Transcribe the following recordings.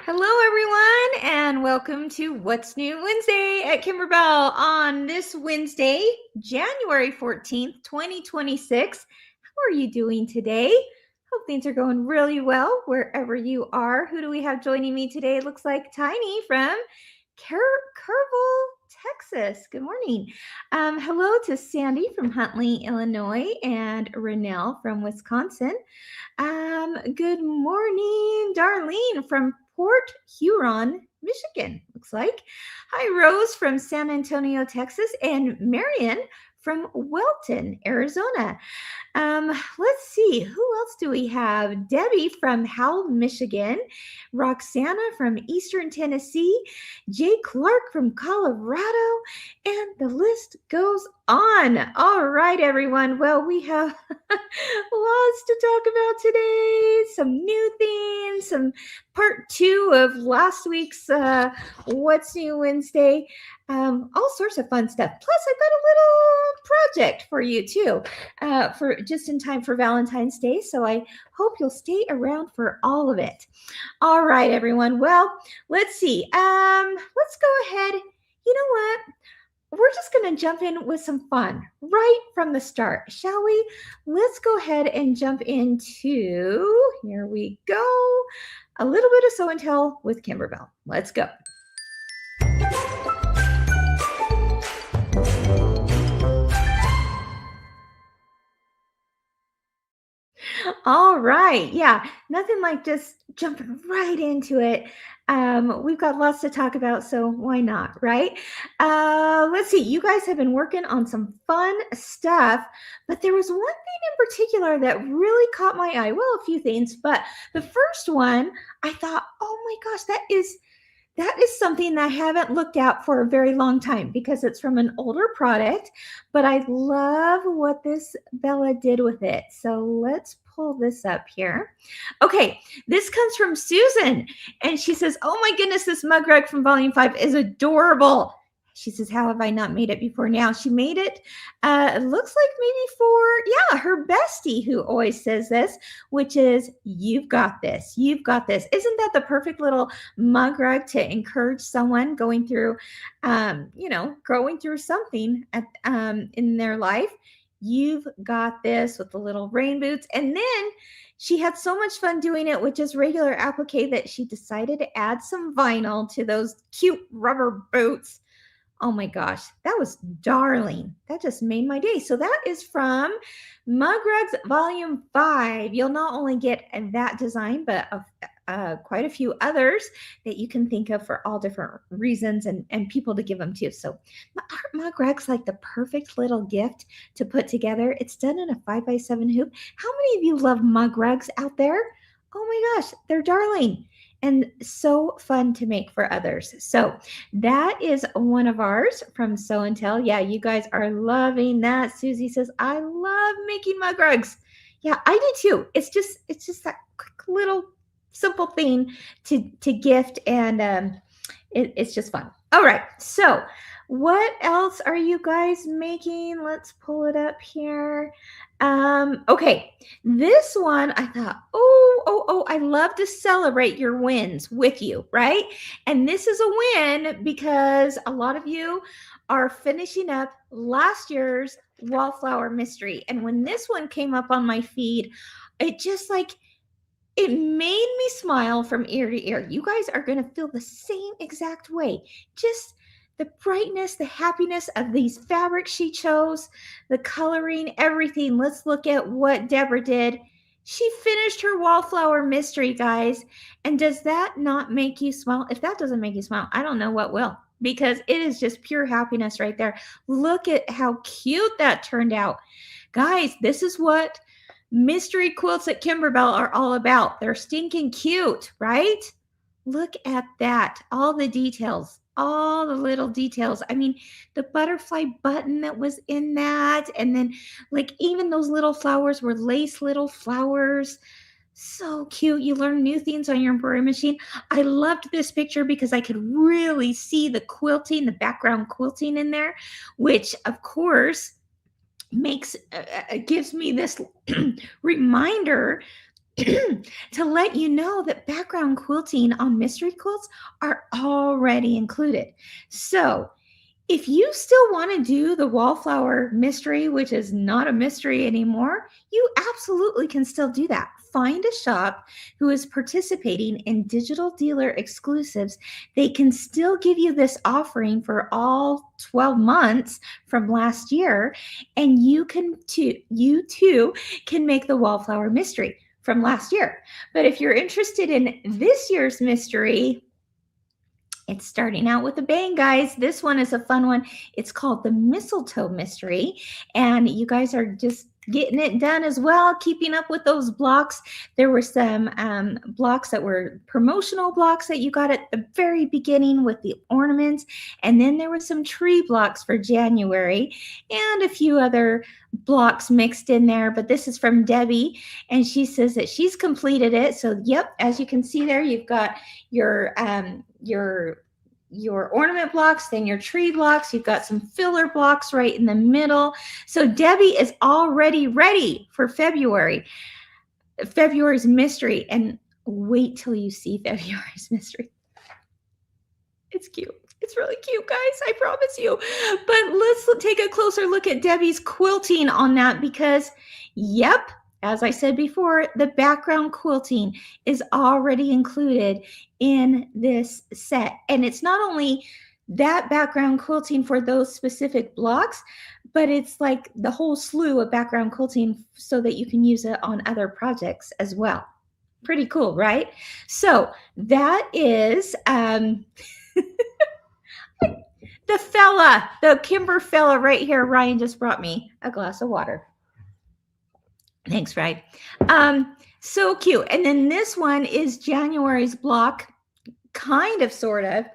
Hello, everyone, and welcome to What's New Wednesday at Kimberbell on this Wednesday, January 14th, 2026. How are you doing today? Hope things are going really well wherever you are. Who do we have joining me today? It looks like Tiny from Kerrville, Texas. Good morning. Hello to Sandy from Huntley, Illinois, and Renelle from Wisconsin. Good morning, Darlene from Port Huron, Michigan, looks like. Hi, Rose from San Antonio, Texas, and Marion from Welton, Arizona. Let's see, who else do we have? Debbie from Howell, Michigan, Roxana from Eastern Tennessee, Jay Clark from Colorado, and the list goes on. All right, everyone. Well, we have lots to talk about today. Some new things, some part 2 of last week's What's New Wednesday. All sorts of fun stuff. Plus, I've got a little project for you too, for just in time for Valentine's Day. So I hope you'll stay around for all of it. All right, everyone. Well, let's see. Let's go ahead. You know what? We're just going to jump in with some fun right from the start, shall we? Let's go ahead and jump into, here we go, a little bit of Sew and Tell with Kimberbell. Let's go. All right. Yeah, nothing like just jumping right into it. We've got lots to talk about, so why not, right? Let's see. You guys have been working on some fun stuff, but there was one thing in particular that really caught my eye. Well, a few things, but the first one, I thought, oh my gosh, that is something that I haven't looked at for a very long time because it's from an older product, but I love what this Bella did with it. So let's pull this up here. Okay, this comes from Susan, and she says, oh my goodness, this mug rug from Volume 5 is adorable. She says, how have I not made it before now? She made it, it looks like maybe for, her bestie who always says this, which is, you've got this. You've got this. Isn't that the perfect little mug rug to encourage someone going through, growing through something in their life? You've got this, with the little rain boots. And then she had so much fun doing it with just regular applique that she decided to add some vinyl to those cute rubber boots. Oh my gosh, that was darling. That just made my day. So that is from Mug Rugs Volume 5. You'll not only get that design, but quite a few others that you can think of for all different reasons and people to give them to. So aren't Mug Rugs like the perfect little gift to put together? It's done in a 5x7 hoop. How many of you love Mug Rugs out there? Oh my gosh, they're darling and so fun to make for others. So that is one of ours from Sew and Tell. Yeah, you guys are loving that. Susie says, I love making mug rugs. Yeah, I do too. It's just that quick little simple thing to gift, and it's just fun. All right, so what else are you guys making? Let's pull it up here. Okay, this one I thought, I love to celebrate your wins with you, right? And this is a win because a lot of you are finishing up last year's Wallflower Mystery. And when this one came up on my feed, it just it made me smile from ear to ear. You guys are going to feel the same exact way. Just the brightness, the happiness of these fabrics she chose, the coloring, everything. Let's look at what Deborah did. She finished her Wallflower Mystery, guys. And does that not make you smile? If that doesn't make you smile, I don't know what will, because it is just pure happiness right there. Look at how cute that turned out. Guys, this is what mystery quilts at Kimberbell are all about. They're stinking cute, right? Look at that. All the details, all the little details. I mean, the butterfly button that was in that, and then even those little flowers were lace little flowers. So cute. You learn new things on your embroidery machine. I loved this picture because I could really see the quilting, the background quilting in there, which of course gives me this reminder to let you know that background quilting on mystery quilts are already included. So if you still want to do the wallflower mystery, which is not a mystery anymore, you absolutely can still do that. Find a shop who is participating in digital dealer exclusives. They can still give you this offering for all 12 months from last year, and you too can make the wallflower mystery from last year. But if you're interested in this year's mystery, it's starting out with a bang, guys. This one is a fun one. It's called the Mistletoe Mystery, and you guys are just getting it done as well, keeping up with those blocks. There were some blocks that were promotional blocks that you got at the very beginning with the ornaments, and then there were some tree blocks for January and a few other blocks mixed in there. But this is from Debbie, and she says that she's completed it. So yep, as you can see there, you've got your ornament blocks, then your tree blocks. You've got some filler blocks right in the middle. So Debbie is already ready for February's mystery. And wait till you see February's mystery. It's cute. It's really cute, guys. I promise you. But let's take a closer look at Debbie's quilting on that, because, yep, as I said before, the background quilting is already included in this set. And it's not only that background quilting for those specific blocks, but it's like the whole slew of background quilting so that you can use it on other projects as well. Pretty cool, right? So that is the Kimber fella right here. Ryan just brought me a glass of water. Thanks, Ryan. So cute. And then this one is January's block, kind of, sort of.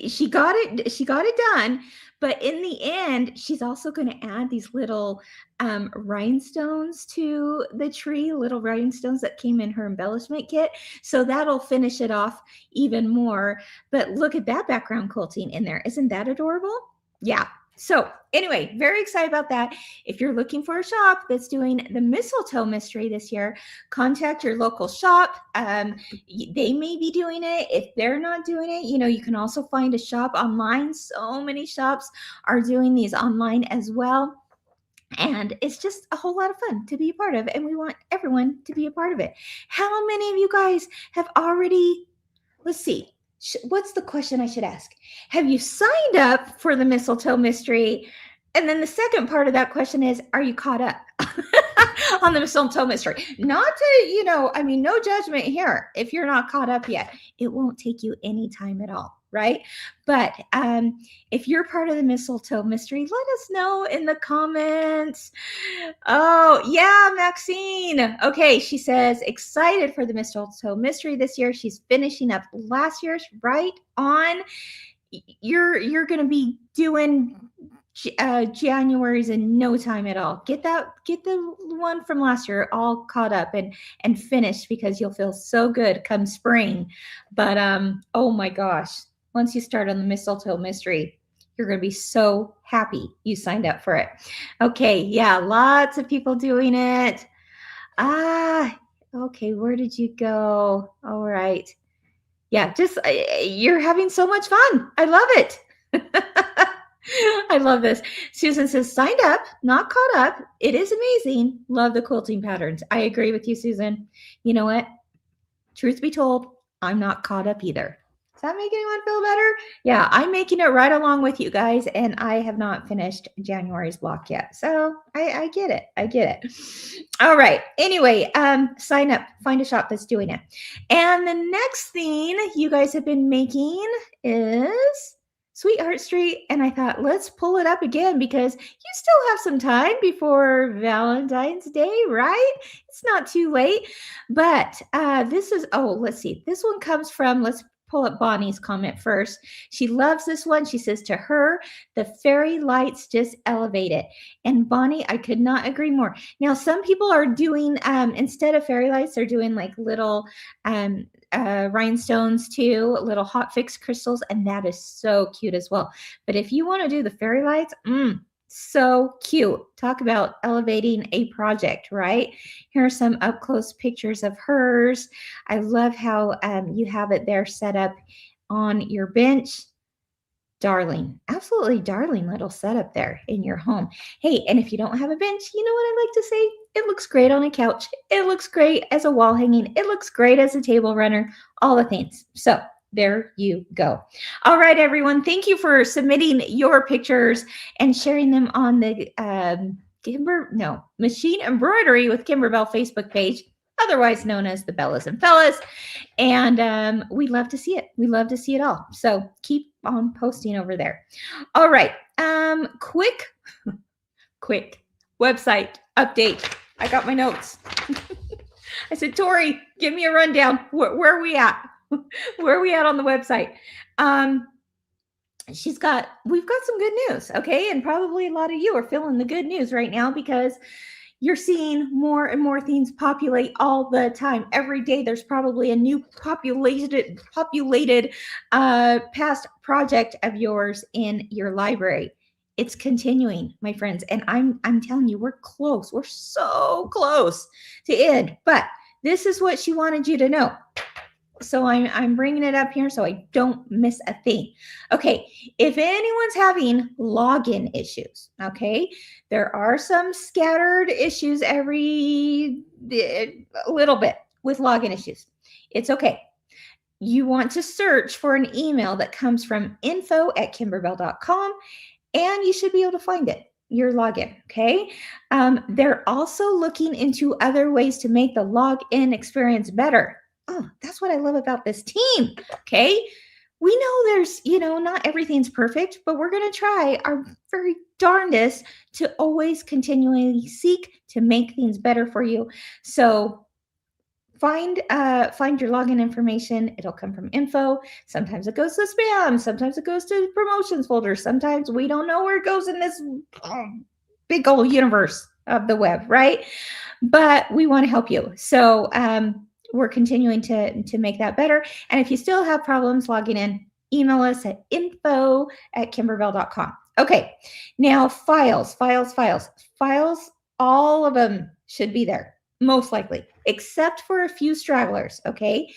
She got it done, but in the end, she's also going to add these little rhinestones to the tree, little rhinestones that came in her embellishment kit. So that'll finish it off even more. But look at that background quilting in there. Isn't that adorable? Yeah. So anyway, very excited about that. If you're looking for a shop that's doing the Mistletoe mystery this year, contact your local shop. They may be doing it. If they're not doing it, you can also find a shop online. So many shops are doing these online as well. And it's just a whole lot of fun to be a part of. And we want everyone to be a part of it. How many of you guys have already, let's see. What's the question I should ask? Have you signed up for the Mistletoe mystery? And then the second part of that question is, are you caught up on the Mistletoe mystery? Not to, no judgment here. If you're not caught up yet, it won't take you any time at all, right? But if you're part of the Mistletoe mystery, let us know in the comments. Oh, yeah, Maxine. Okay, she says, excited for the Mistletoe mystery this year. She's finishing up last year's. Right on. You're going to be doing January's in no time at all. Get the one from last year all caught up and finished, because you'll feel so good come spring. But oh my gosh, once you start on the Mistletoe mystery, you're going to be so happy you signed up for it. Okay, yeah, lots of people doing it. Okay, where did you go? All right. Yeah, just you're having so much fun. I love it. I love this. Susan says, signed up, not caught up. It is amazing. Love the quilting patterns. I agree with you, Susan. You know what? Truth be told, I'm not caught up either. Does that make anyone feel better? Yeah, I'm making it right along with you guys, and I have not finished January's block yet. So I get it. I get it. All right. Anyway, sign up. Find a shop that's doing it. And the next thing you guys have been making is Sweetheart Street. And I thought, let's pull it up again, because you still have some time before Valentine's Day, right? It's not too late. But this is, let's see. This one comes from, let's pull up Bonnie's comment first. She loves this one. She says, to her, the fairy lights just elevate it. And Bonnie, I could not agree more. Now, some people are doing, instead of fairy lights, they're doing like little rhinestones too, little hot fix crystals, and that is so cute as well. But if you want to do the fairy lights, So cute. Talk about elevating a project, right? Here are some up close pictures of hers. I love how you have it there set up on your bench. Darling, absolutely darling little setup there in your home. Hey, and if you don't have a bench, you know what I like to say? It looks great on a couch. It looks great as a wall hanging. It looks great as a table runner, all the things. So there you go. All right, everyone. Thank you for submitting your pictures and sharing them on the Machine Embroidery with Kimberbell Facebook page, otherwise known as the Bellas and Fellas. And we love to see it. We love to see it all. So keep on posting over there. All right. Quick website update. I got my notes. I said, Tori, give me a rundown. Where are we at? Where are we at on the website? We've got some good news. Okay. And probably a lot of you are feeling the good news right now because you're seeing more and more things populate all the time. Every day, there's probably a new populated past project of yours in your library. It's continuing, my friends, and I'm telling you, we're close. We're so close to end. But this is what she wanted you to know. So I'm bringing it up here so I don't miss a thing. Okay, if anyone's having login issues, okay, there are some scattered issues a little bit with login issues. It's okay. You want to search for an email that comes from info@kimberbell.com, and you should be able to find it. Your login, okay? They're also looking into other ways to make the login experience better. Oh, that's what I love about this team. Okay. We know there's, not everything's perfect, but we're going to try our very darndest to always continually seek to make things better for you. So find your login information. It'll come from info. Sometimes it goes to spam. Sometimes it goes to promotions folder. Sometimes we don't know where it goes in this big old universe of the web, right? But we want to help you. So, we're continuing to make that better. And if you still have problems logging in, email us at info@kimberbell.com. Okay, now files, all of them should be there, most likely, except for a few stragglers, okay?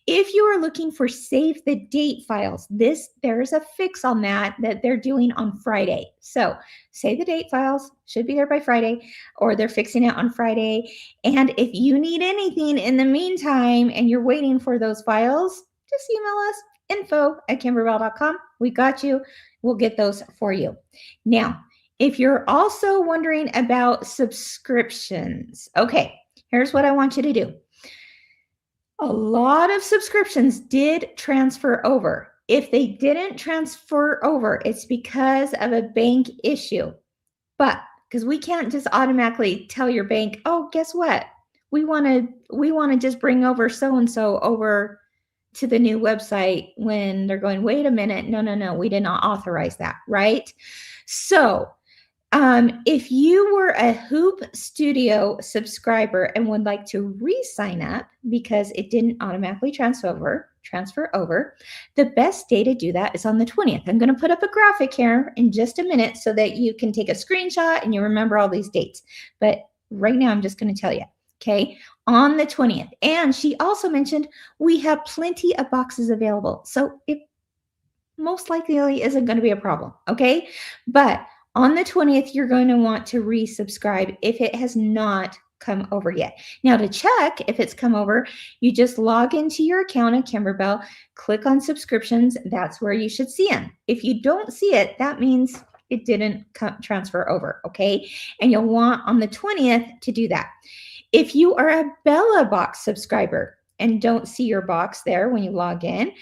If you are looking for save the date files, there's a fix on that they're doing on Friday. So save the date files should be there by Friday, or they're fixing it on Friday. And if you need anything in the meantime and you're waiting for those files, just email us, info@kimberbell.com. We got you. We'll get those for you. Now, if you're also wondering about subscriptions, okay, here's what I want you to do. A lot of subscriptions did transfer over. If they didn't transfer over, it's because of a bank issue. But because we can't just automatically tell your bank, oh, guess what? We want to just bring over so-and-so over to the new website when they're going, wait a minute, no, we did not authorize that, right? So if you were a Hoop Studio subscriber and would like to re-sign up because it didn't automatically transfer over, the best day to do that is on the 20th. I'm going to put up a graphic here in just a minute so that you can take a screenshot and you remember all these dates. But right now, I'm just going to tell you, okay, on the 20th. And she also mentioned we have plenty of boxes available. So it most likely isn't going to be a problem, okay? But on the 20th, you're going to want to resubscribe if it has not come over yet. Now, to check if it's come over, you just log into your account at Kimberbell, click on subscriptions. That's where you should see them. If you don't see it, that means it didn't transfer over, okay? And you'll want on the 20th to do that. If you are a Bella Box subscriber and don't see your box there when you log in,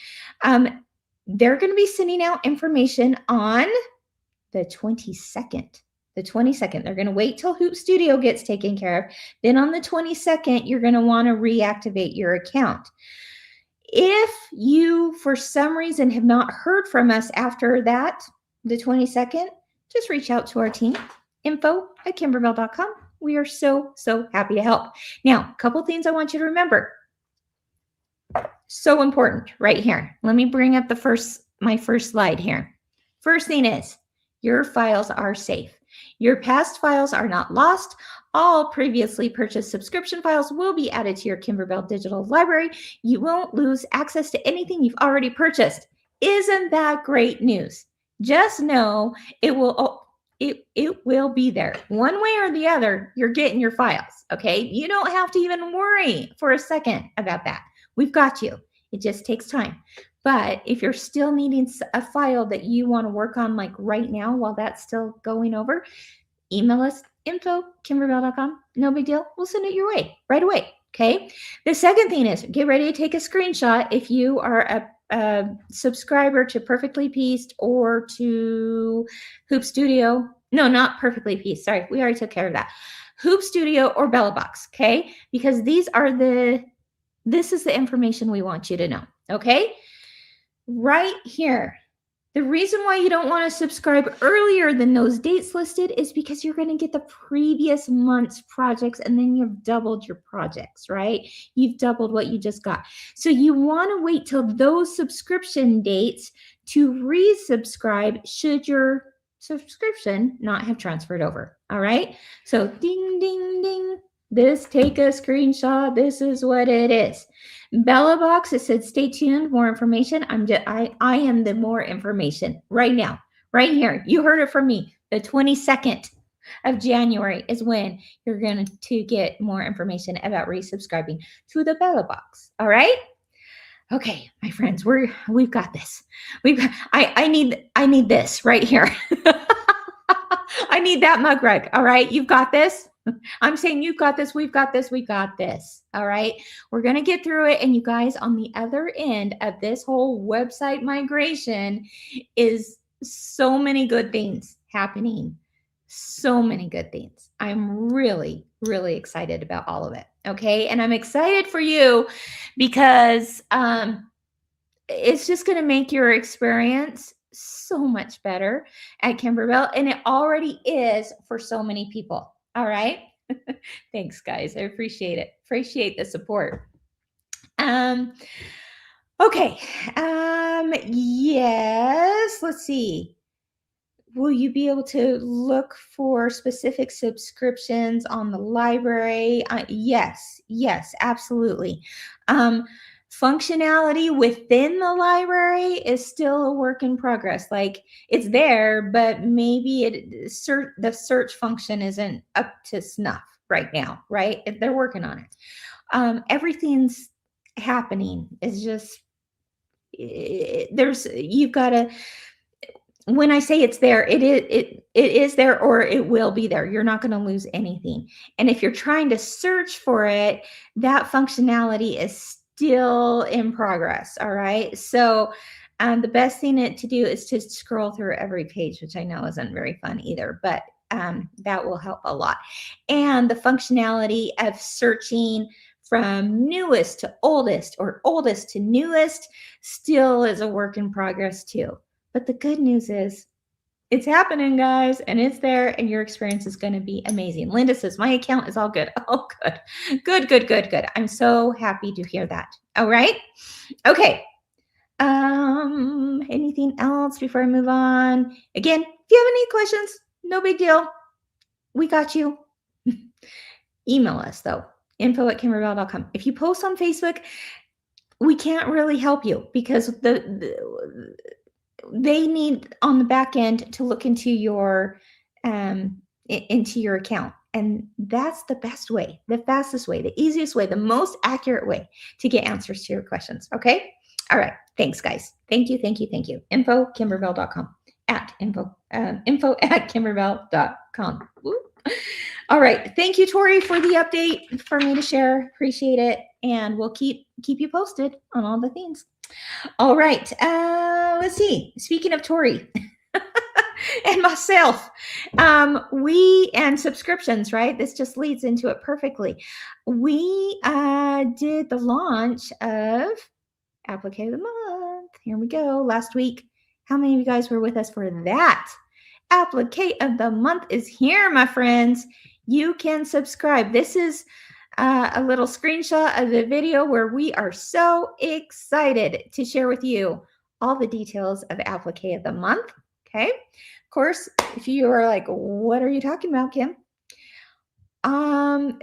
they're going to be sending out information on the 22nd. The 22nd. They're going to wait till Hoop Studio gets taken care of. Then on the 22nd, you're going to want to reactivate your account. If you, for some reason, have not heard from us after that, the 22nd, just reach out to our team, info@kimberbell.com. We are so happy to help. Now, a couple things I want you to remember. So important right here. Let me bring up my first slide here. First thing is, your files are safe. Your past files are not lost. All previously purchased subscription files will be added to your Kimberbell digital library. You won't lose access to anything you've already purchased. Isn't that great news? Just know it will it will be there. One way or the other, you're getting your files, okay? You don't have to even worry for a second about that. We've got you. It just takes time. But if you're still needing a file that you want to work on like right now while that's still going over, email us info@kimberbell.com. No big deal. We'll send it your way right away. Okay. The second thing is get ready to take a screenshot if you are a subscriber to Perfectly Pieced or to Hoop Studio. No, not Perfectly Pieced. Sorry, we already took care of that. Hoop Studio or Bella Box. Okay. Because this is the information we want you to know. Okay. Right here. The reason why you don't want to subscribe earlier than those dates listed is because you're going to get the previous month's projects and then you've doubled your projects, right? You've doubled what you just got. So you want to wait till those subscription dates to resubscribe should your subscription not have transferred over. All right. So ding, ding, ding. Take a screenshot. This is what it is. Bella Box, it said, stay tuned, more information. I am the more information right now, right here. You heard it from me. The 22nd of January is when you're going to get more information about resubscribing to the Bella Box. All right. Okay, my friends, we've got this. I need this right here. I need that mug rug. All right. You've got this. I'm saying you've got this, we've got this, we got this. All right. We're going to get through it. And you guys, on the other end of this whole website migration is so many good things happening. So many good things. I'm really, really excited about all of it. Okay. And I'm excited for you because it's just going to make your experience so much better at Kimberbell. And it already is for so many people. All right. Thanks, guys. I appreciate it. Appreciate the support. Okay. Yes. Let's see. Will you be able to look for specific subscriptions on the library? Yes. Yes, absolutely. Functionality within the library is still a work in progress. Like it's there, but maybe the search function isn't up to snuff right now, right? They're working on it. Everything's happening. It's just, you've got to, when I say it's there, it is there or it will be there. You're not going to lose anything. And if you're trying to search for it, that functionality is still in progress. All right. So the best thing to do is to scroll through every page, which I know isn't very fun either, but that will help a lot. And the functionality of searching from newest to oldest or oldest to newest still is a work in progress too. But the good news is it's happening, guys, and it's there, and your experience is going to be amazing. Linda says, my account is all good. Oh, good. Good, good, good, good. I'm so happy to hear that. All right. Okay. Anything else before I move on? Again, if you have any questions, no big deal. We got you. Email us, though, info@kimberbell.com. If you post on Facebook, we can't really help you because they need on the back end to look into your account. And that's the best way, the fastest way, the easiest way, the most accurate way to get answers to your questions. Okay. All right. Thanks, guys. Thank you. Thank you. Thank you. info@kimberbell.com info@kimberbell.com. All right. Thank you, Tori, for the update for me to share. Appreciate it. And we'll keep you posted on all the things. All right. Let's see. Speaking of Tori and myself, and subscriptions, right? This just leads into it perfectly. We did the launch of Applique of the Month. Here we go. Last week. How many of you guys were with us for that? Applique of the Month is here, my friends. You can subscribe. This is a little screenshot of the video where we are so excited to share with you all the details of Applique of the Month. Okay. Of course, if you are like, what are you talking about, Kim? Um,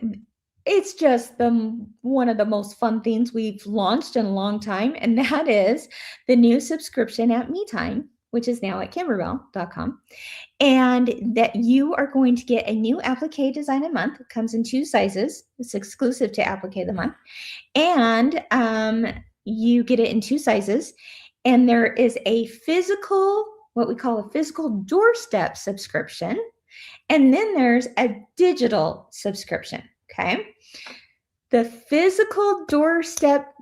it's just one of the most fun things we've launched in a long time, and that is the new subscription at MeTime, which is now at kimberbell.com. And that you are going to get a new applique design a month. It comes in 2 sizes. It's exclusive to applique of the month. And you get it in 2 sizes. And there is a physical, what we call a physical doorstep subscription. And then there's a digital subscription. Okay. The physical doorstep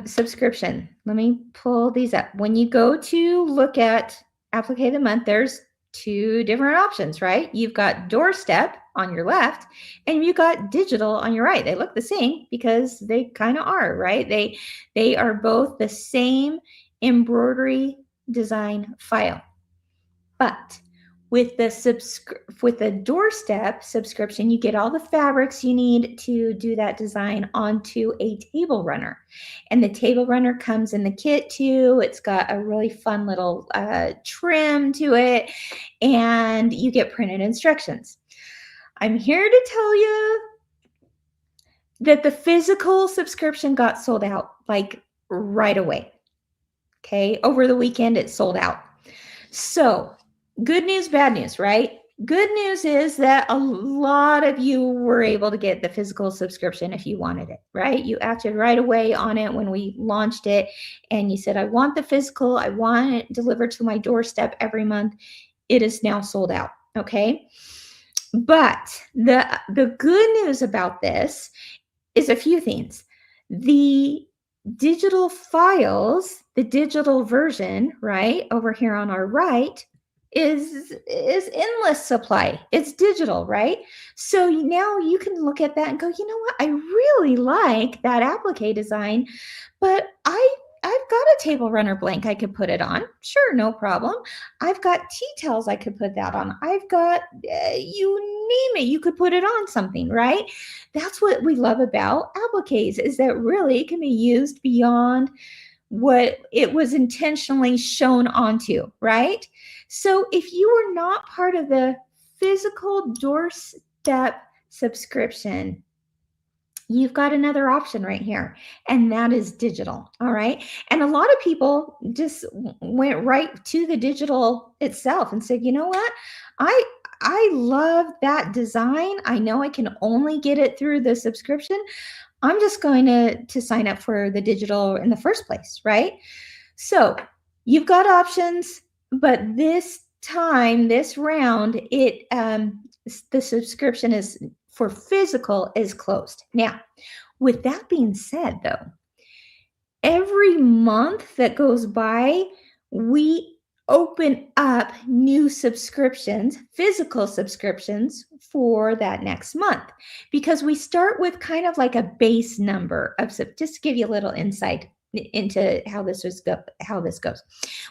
subscription. Let me pull these up. When you go to look at applique of the month, there's 2 different options, right? You've got doorstep on your left and you got digital on your right. They look the same because they kind of are, right? They are both the same embroidery design file. But with the doorstep subscription, you get all the fabrics you need to do that design onto a table runner. And the table runner comes in the kit too. It's got a really fun little trim to it, and you get printed instructions. I'm here to tell you that the physical subscription got sold out like right away. Okay, over the weekend it sold out. So good news, bad news, right? Good news is that a lot of you were able to get the physical subscription if you wanted it, right? You acted right away on it when we launched it and you said, I want the physical, I want it delivered to my doorstep every month. It is now sold out, okay? But the good news about this is a few things. The digital files, the digital version, right, over here on our right, is endless supply. It's digital, right? So now you can look at that and go, you know what? I really like that applique design, but I've got a table runner blank I could put it on. Sure, no problem. I've got tea towels I could put that on. I've got you name it, you could put it on something, right? That's what we love about appliques, is that really it can be used beyond what it was intentionally shown onto, right? So if you are not part of the physical doorstep subscription, you've got another option right here, and that is digital. All right. And a lot of people just went right to the digital itself and said, you know what? I love that design. I know I can only get it through the subscription. I'm just going to sign up for the digital in the first place, right? So you've got options, but this time, this round, the subscription is for physical is closed. Now, with that being said, though, every month that goes by, we open up new subscriptions, physical subscriptions for that next month, because we start with kind of like a base number of, just to give you a little insight into how this goes.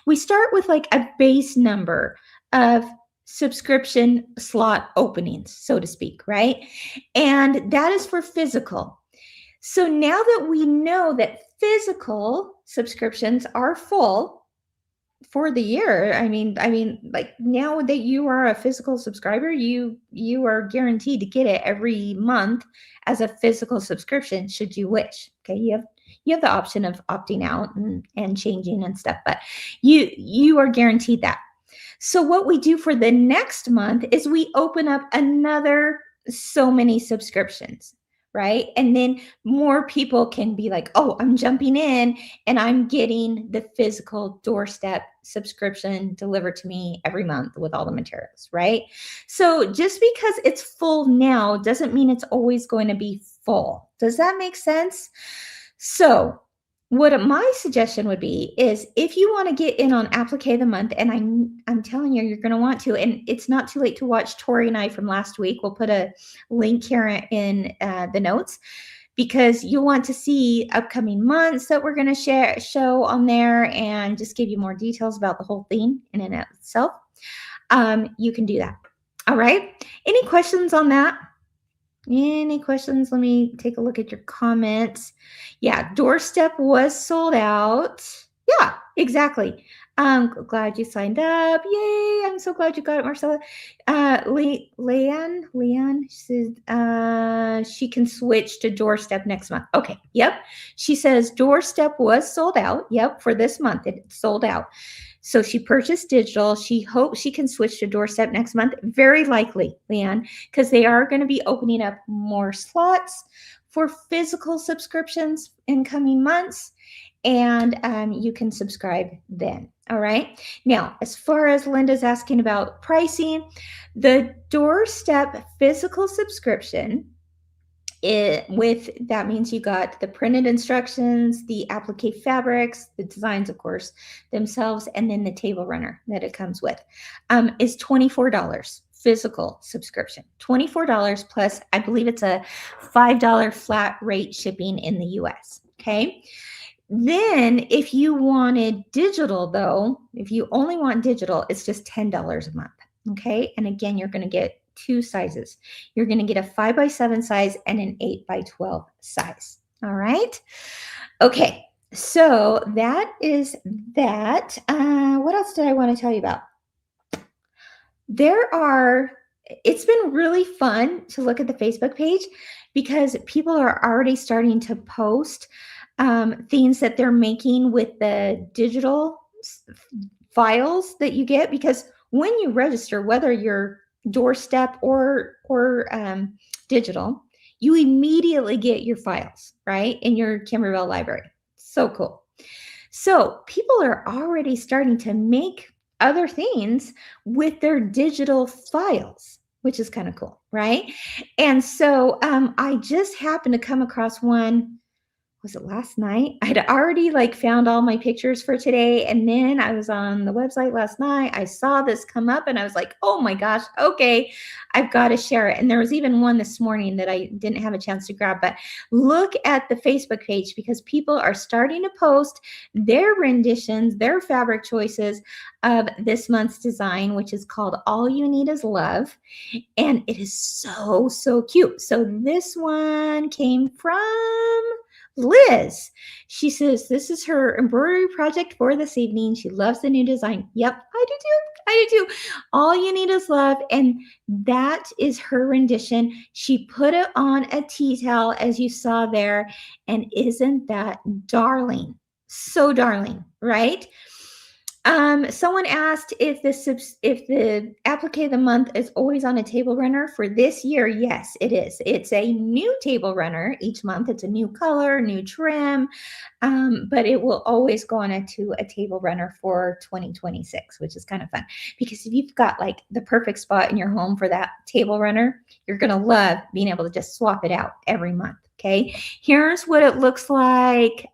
We start with like a base number of subscription slot openings, so to speak, right? And that is for physical. So now that we know that physical subscriptions are full for the year, I mean, like now that you are a physical subscriber, you are guaranteed to get it every month as a physical subscription, should you wish. Okay, you have the option of opting out and changing and stuff, but you are guaranteed that. So what we do for the next month is we open up another so many subscriptions, right? And then more people can be like, oh, I'm jumping in and I'm getting the physical doorstep subscription delivered to me every month with all the materials, right? So just because it's full now doesn't mean it's always going to be full. Does that make sense? So what my suggestion would be is, if you want to get in on Applique of the Month, and I'm telling you, you're going to want to, and it's not too late to watch Tori and I from last week. We'll put a link here in the notes, because you'll want to see upcoming months that we're going to show on there and just give you more details about the whole thing in and of itself. You can do that. All right. Any questions on that? Any questions? Let me take a look at your comments. Yeah, doorstep was sold out. Yeah, exactly. Glad you signed up. Yay! I'm so glad you got it, Marcella. Leanne, she says she can switch to doorstep next month. Okay, yep. She says doorstep was sold out. Yep, for this month it's sold out. So she purchased digital. She hopes she can switch to doorstep next month. Very likely, Leanne, because they are going to be opening up more slots for physical subscriptions in coming months, and you can subscribe then. All right. Now, as far as Linda's asking about pricing, the doorstep physical subscription, that means you got the printed instructions, the applique fabrics, the designs, of course, themselves, and then the table runner that it comes with, is $24 physical subscription. $24 plus, I believe it's a $5 flat rate shipping in the US. Okay. Then if you wanted digital, though, if you only want digital, it's just $10 a month. Okay. And again, you're going to get two sizes. You're going to get a 5x7 size and an 8x12 size. All right. Okay. So that is that. What else did I want to tell you about? It's been really fun to look at the Facebook page because people are already starting to post things that they're making with the digital files that you get, because when you register, whether you're doorstep or digital, you immediately get your files, right, in your Kimberbell library. So cool. So people are already starting to make other things with their digital files, which is kind of cool, right? And so I just happened to come across one. Was it last night? I'd already found all my pictures for today. And then I was on the website last night. I saw this come up and I was like, oh my gosh, okay, I've got to share it. And there was even one this morning that I didn't have a chance to grab, but look at the Facebook page because people are starting to post their renditions, their fabric choices of this month's design, which is called All You Need Is Love. And it is so, so cute. So this one came from Liz. She says this is her embroidery project for this evening. She loves the new design. Yep, I do too. I do too. All You Need Is Love. And that is her rendition. She put it on a tea towel, as you saw there. And isn't that darling? So darling, right? Someone asked if the applique of the month is always on a table runner. For this year, yes, it is. It's a new table runner each month. It's a new color, new trim, but it will always go on to a table runner for 2026, which is kind of fun. Because if you've got the perfect spot in your home for that table runner, you're going to love being able to just swap it out every month. Okay, here's what it looks like.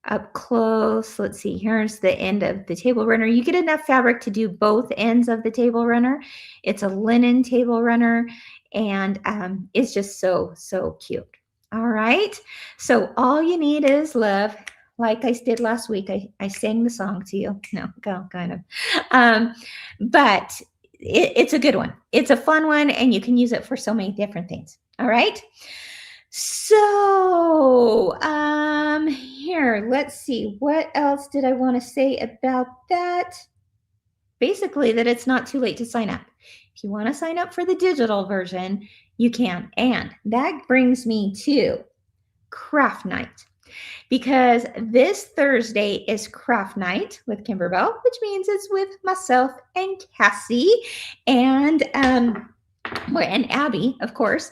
Up close. Let's see. Here's the end of the table runner. You get enough fabric to do both ends of the table runner. It's a linen table runner, and it's just so, so cute. All right. So all you need is love. Like I did last week, I sang the song to you. No, kind of. But it's a good one. It's a fun one, and you can use it for so many different things. All right. So here, let's see. What else did I want to say about that? Basically, that it's not too late to sign up. If you want to sign up for the digital version, you can. And that brings me to craft night, because this Thursday is craft night with Kimberbell, which means it's with myself and Cassie and Abby, of course,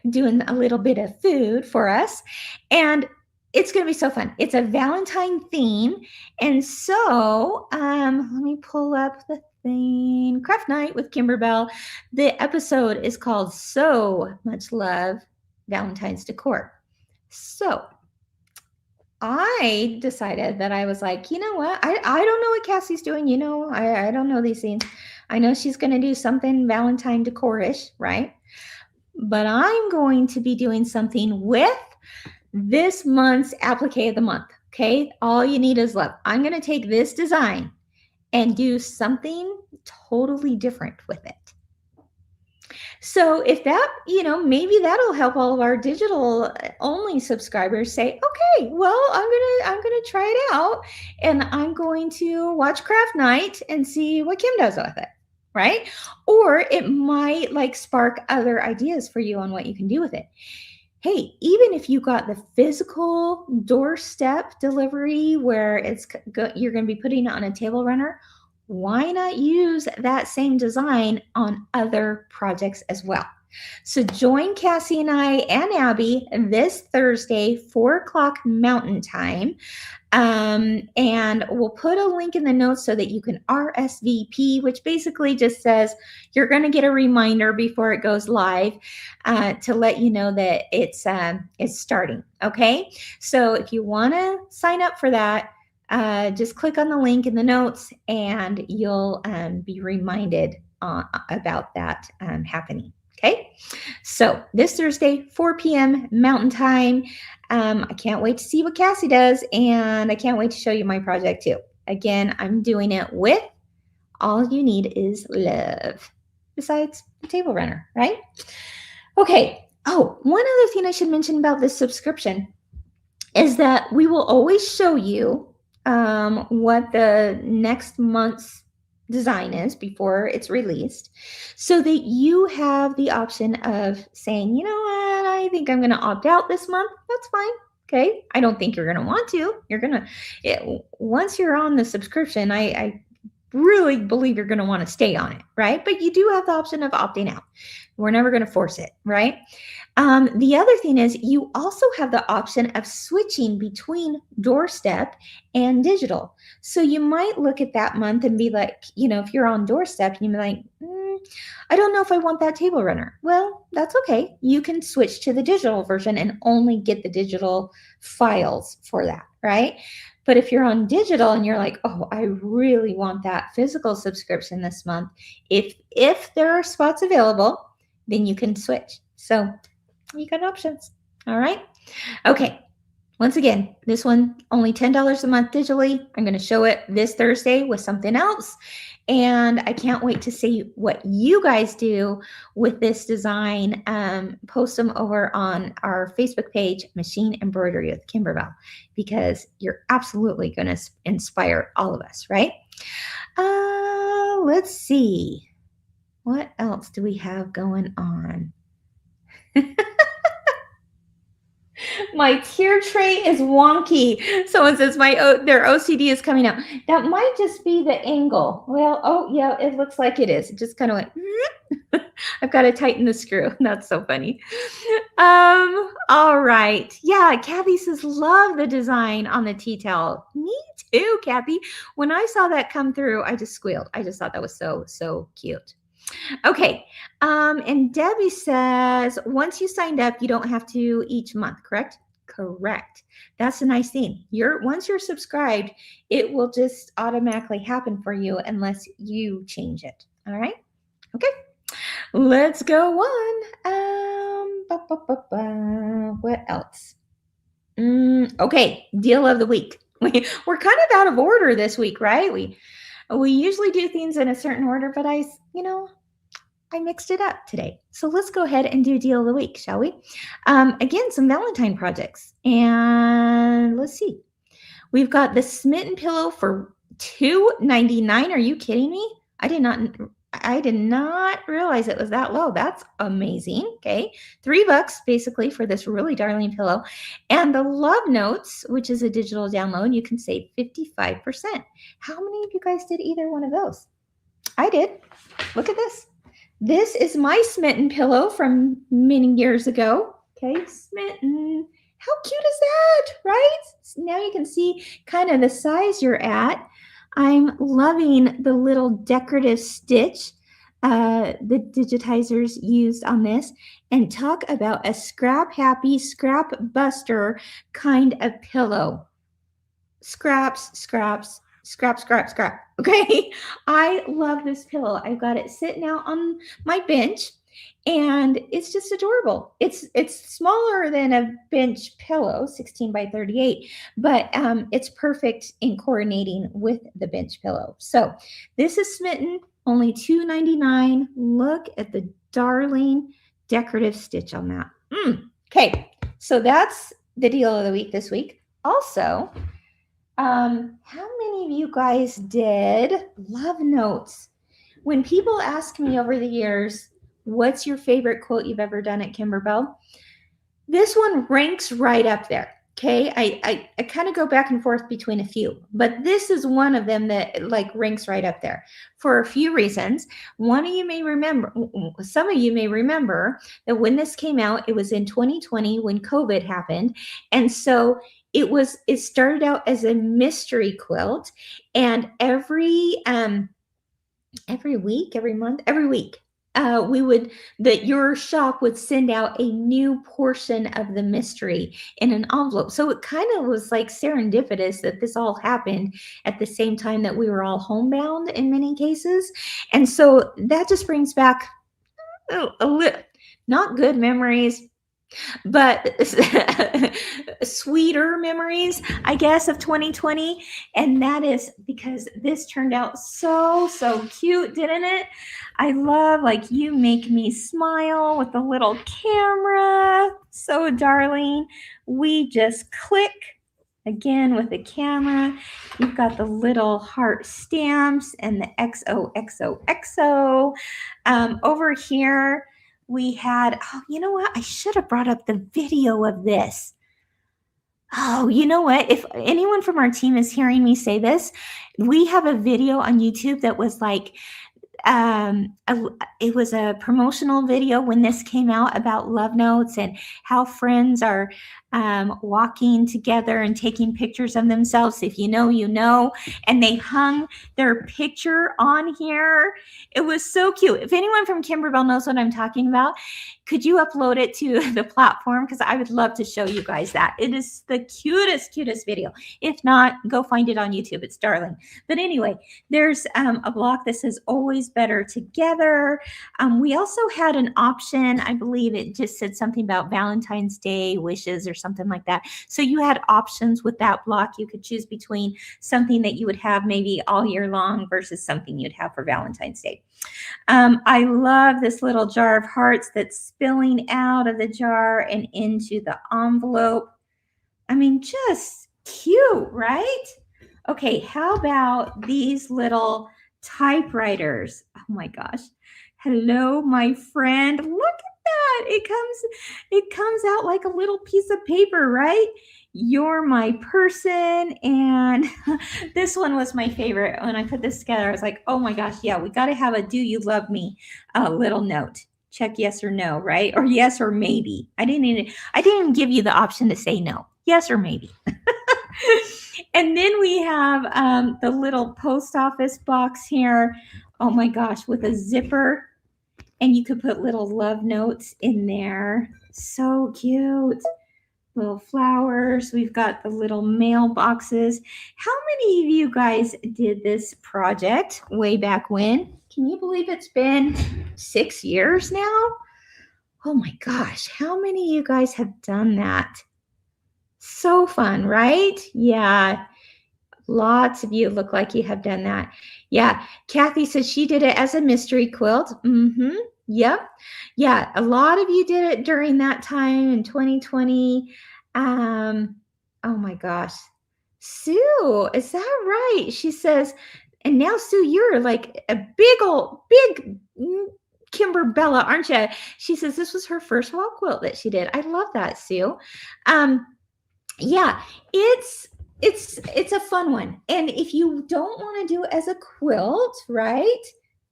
doing a little bit of food for us. And it's going to be so fun. It's a Valentine theme. And so let me pull up the thing. Craft Night with Kimberbell. The episode is called So Much Love, Valentine's Decor. So I decided that I was like, you know what? I don't know what Cassie's doing. I don't know these things. I know she's going to do something Valentine decor-ish, right? But I'm going to be doing something with this month's applique of the month, okay? All You Need Is Love. I'm going to take this design and do something totally different with it. So if that, maybe that'll help all of our digital only subscribers say, okay, well, I'm gonna try it out, and I'm going to watch craft night and see what Kim does with it, right? Or it might like spark other ideas for you on what you can do with it. Hey, even if you got the physical doorstep delivery where you're going to be putting it on a table runner, why not use that same design on other projects as well? So join Cassie and I and Abby this Thursday, 4 o'clock Mountain Time. And we'll put a link in the notes so that you can RSVP, which basically just says you're going to get a reminder before it goes live to let you know that it's starting. Okay, so if you want to sign up for that, just click on the link in the notes, and you'll be reminded about that happening. Okay, so this Thursday, 4 p.m. Mountain Time. I can't wait to see what Cassie does, and I can't wait to show you my project too. Again, I'm doing it with All You Need Is Love, besides the table runner, right? Okay. Oh, one other thing I should mention about this subscription is that we will always show you what the next month's design is before it's released, so that you have the option of saying, you know what, I think I'm going to opt out this month. That's fine. Okay. I don't think you're going to want to. Once you're on the subscription, I really believe you're going to want to stay on it, right? But you do have the option of opting out. We're never going to force it, right? The other thing is you also have the option of switching between doorstep and digital. So you might look at that month and be like, if you're on doorstep, you be like, I don't know if I want that table runner. Well, that's okay. You can switch to the digital version and only get the digital files for that, right? But if you're on digital and you're like, oh, I really want that physical subscription this month, if there are spots available, then you can switch. So you got options. All right. Okay. Once again, this one only $10 a month digitally. I'm going to show it this Thursday with something else. And I can't wait to see what you guys do with this design. Post them over on our Facebook page, Machine Embroidery with Kimberbell, because you're absolutely going to inspire all of us, right? Let's see. What else do we have going on? My tier tray is wonky. Someone says their OCD is coming out. That might just be the angle. Well, oh yeah, it looks like it is. It just kind of went. I've got to tighten the screw. That's so funny. All right. Yeah, Kathy says love the design on the tea towel. Me too, Kathy. When I saw that come through, I just squealed. I just thought that was so cute. Okay. And Debbie says, once you signed up, you don't have to each month, correct? Correct. That's a nice thing. Once you're subscribed, it will just automatically happen for you unless you change it. All right. Okay. Let's go on. What else? Okay. Deal of the week. We're kind of out of order this week, right? We usually do things in a certain order, but I mixed it up today. So let's go ahead and do deal of the week, shall we? Again, some Valentine projects. And let's see. We've got the Smitten pillow for $2.99. Are you kidding me? I did not realize it was that low. That's amazing. Okay. $3 basically for this really darling pillow. And the love notes, which is a digital download, you can save 55%. How many of you guys did either one of those? I did. Look at this. This is my Smitten pillow from many years ago. Okay, Smitten. How cute is that, right? So now you can see kind of the size you're at. I'm loving the little decorative stitch the digitizers used on this. And talk about a scrap happy, scrap buster kind of pillow. Scraps, scraps, scrap, scrap, scrap. Okay. I love this pillow. I've got it sitting out on my bench, and it's just adorable. It's smaller than a bench pillow, 16 by 38, but it's perfect in coordinating with the bench pillow. So this is Smitten, only $2.99. Look at the darling decorative stitch on that. Okay, so that's the deal of the week this week. Also, how many of you guys did love notes? When people ask me over the years, what's your favorite quilt you've ever done at Kimberbell? This one ranks right up there. Okay, I kind of go back and forth between a few, but this is one of them that like ranks right up there for a few reasons. One of you may remember, some of you may remember that when this came out, it was in 2020 when COVID happened. And so it started out as a mystery quilt, and every week, every month, every week, your shop would send out a new portion of the mystery in an envelope. So it kind of was like serendipitous that this all happened at the same time that we were all homebound in many cases. And so that just brings back a little, not good memories, but sweeter memories, I guess, of 2020. And that is because this turned out so cute, didn't it? I love, like, you make me smile with the little camera. So darling. We just click again with the camera. You've got the little heart stamps and the XOXOXO. Over here, we had, oh, you know what? I should have brought up the video of this. Oh, you know what? If anyone from our team is hearing me say this, we have a video on YouTube that was like, it was a promotional video when this came out about love notes and how friends are walking together and taking pictures of themselves. If you know, you know. And they hung their picture on here. It was so cute. If anyone from Kimberbell knows what I'm talking about, could you upload it to the platform? Because I would love to show you guys that. It is the cutest video. If not, go find it on YouTube. It's darling. But anyway, there's a block that says always better together. We also had an option. I believe it just said something about Valentine's Day wishes or something like that. So you had options with that block. You could choose between something that you would have maybe all year long versus something you'd have for Valentine's Day. I love this little jar of hearts that's spilling out of the jar and into the envelope. I mean, just cute, right? Okay, how about these little typewriters? Oh my gosh. Hello, my friend. Look at that. It comes out like a little piece of paper, right? You're my person. And this one was my favorite. When I put this together, I was like, oh my gosh, yeah, we got to have a do you love me little note. Check yes or no, right? Or yes or maybe. I didn't even give you the option to say no. Yes or maybe. And then we have the little post office box here. Oh my gosh, with a zipper. And you could put little love notes in there. So cute. Little flowers. We've got the little mailboxes. How many of you guys did this project way back when? Can you believe it's been 6 years now? Oh my gosh, how many of you guys have done that? So fun, right? Yeah. Lots of you look like you have done that. Yeah. Kathy says she did it as a mystery quilt. Yep. Yeah. A lot of you did it during that time in 2020. Oh my gosh. Sue, is that right? She says, and now Sue, you're like a big Kimberbella, aren't you? She says this was her first wall quilt that she did. I love that, Sue. Yeah, it's a fun one. And if you don't want to do it as a quilt, right?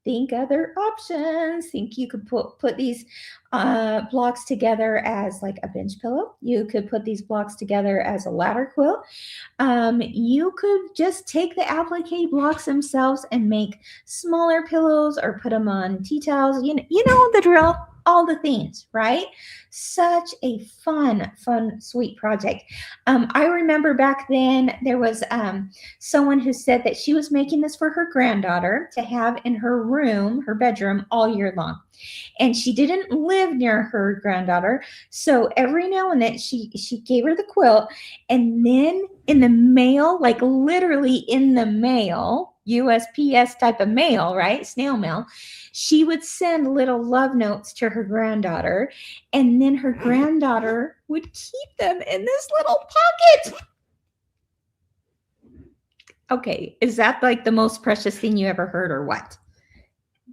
Think other options. Think you could put these blocks together as like a bench pillow. You could put these blocks together as a ladder quilt. You could just take the applique blocks themselves and make smaller pillows or put them on tea towels. You know the drill. All the things, right? Such a fun, sweet project. I remember back then there was someone who said that she was making this for her granddaughter to have in her room, her bedroom, all year long. And she didn't live near her granddaughter. So every now and then she gave her the quilt. And then in the mail, like literally in the mail, USPS type of mail, right? Snail mail. She would send little love notes to her granddaughter, and then her granddaughter would keep them in this little pocket. Okay, is that like the most precious thing you ever heard or what?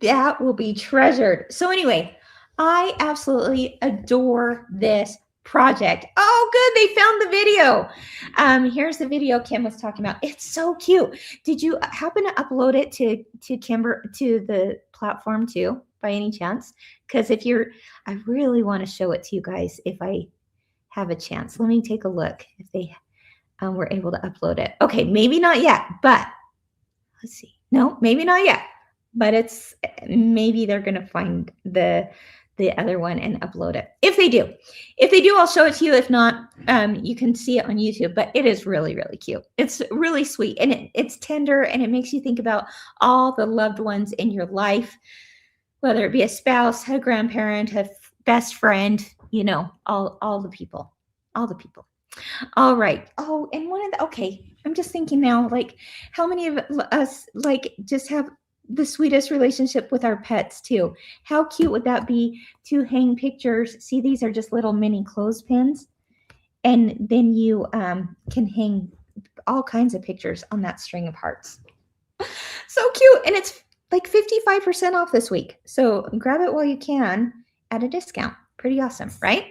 That will be treasured. So anyway, I absolutely adore this project. Oh, good. They found the video. Here's the video Kim was talking about. It's so cute. Did you happen to upload it to the platform too, by any chance? Because I really want to show it to you guys if I have a chance. Let me take a look if they were able to upload it. Okay, maybe not yet, but let's see. No, maybe not yet. But maybe they're going to find the other one and upload it. If they do, I'll show it to you. If not, you can see it on YouTube, but it is really, really cute. It's really sweet, and it's tender, and it makes you think about all the loved ones in your life, whether it be a spouse, a grandparent, a best friend, all the people. All right. Oh, and I'm just thinking now, like, how many of us like just have the sweetest relationship with our pets too? How cute would that be to hang pictures? See, these are just little mini clothespins, and then you can hang all kinds of pictures on that string of hearts. So cute, and it's like 55% off this week. So grab it while you can at a discount. Pretty awesome, right?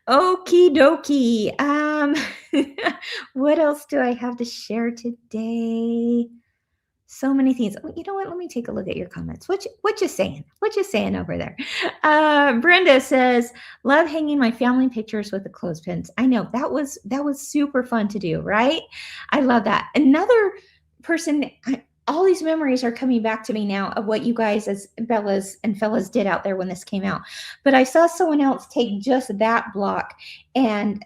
Okie dokie. What else do I have to share today? So many things. Oh, you know what? Let me take a look at your comments. What you saying? What you saying over there? Brenda says, love hanging my family pictures with the clothespins. I know that was super fun to do, right? I love that. Another person, all these memories are coming back to me now of what you guys as Bellas and fellas did out there when this came out. But I saw someone else take just that block and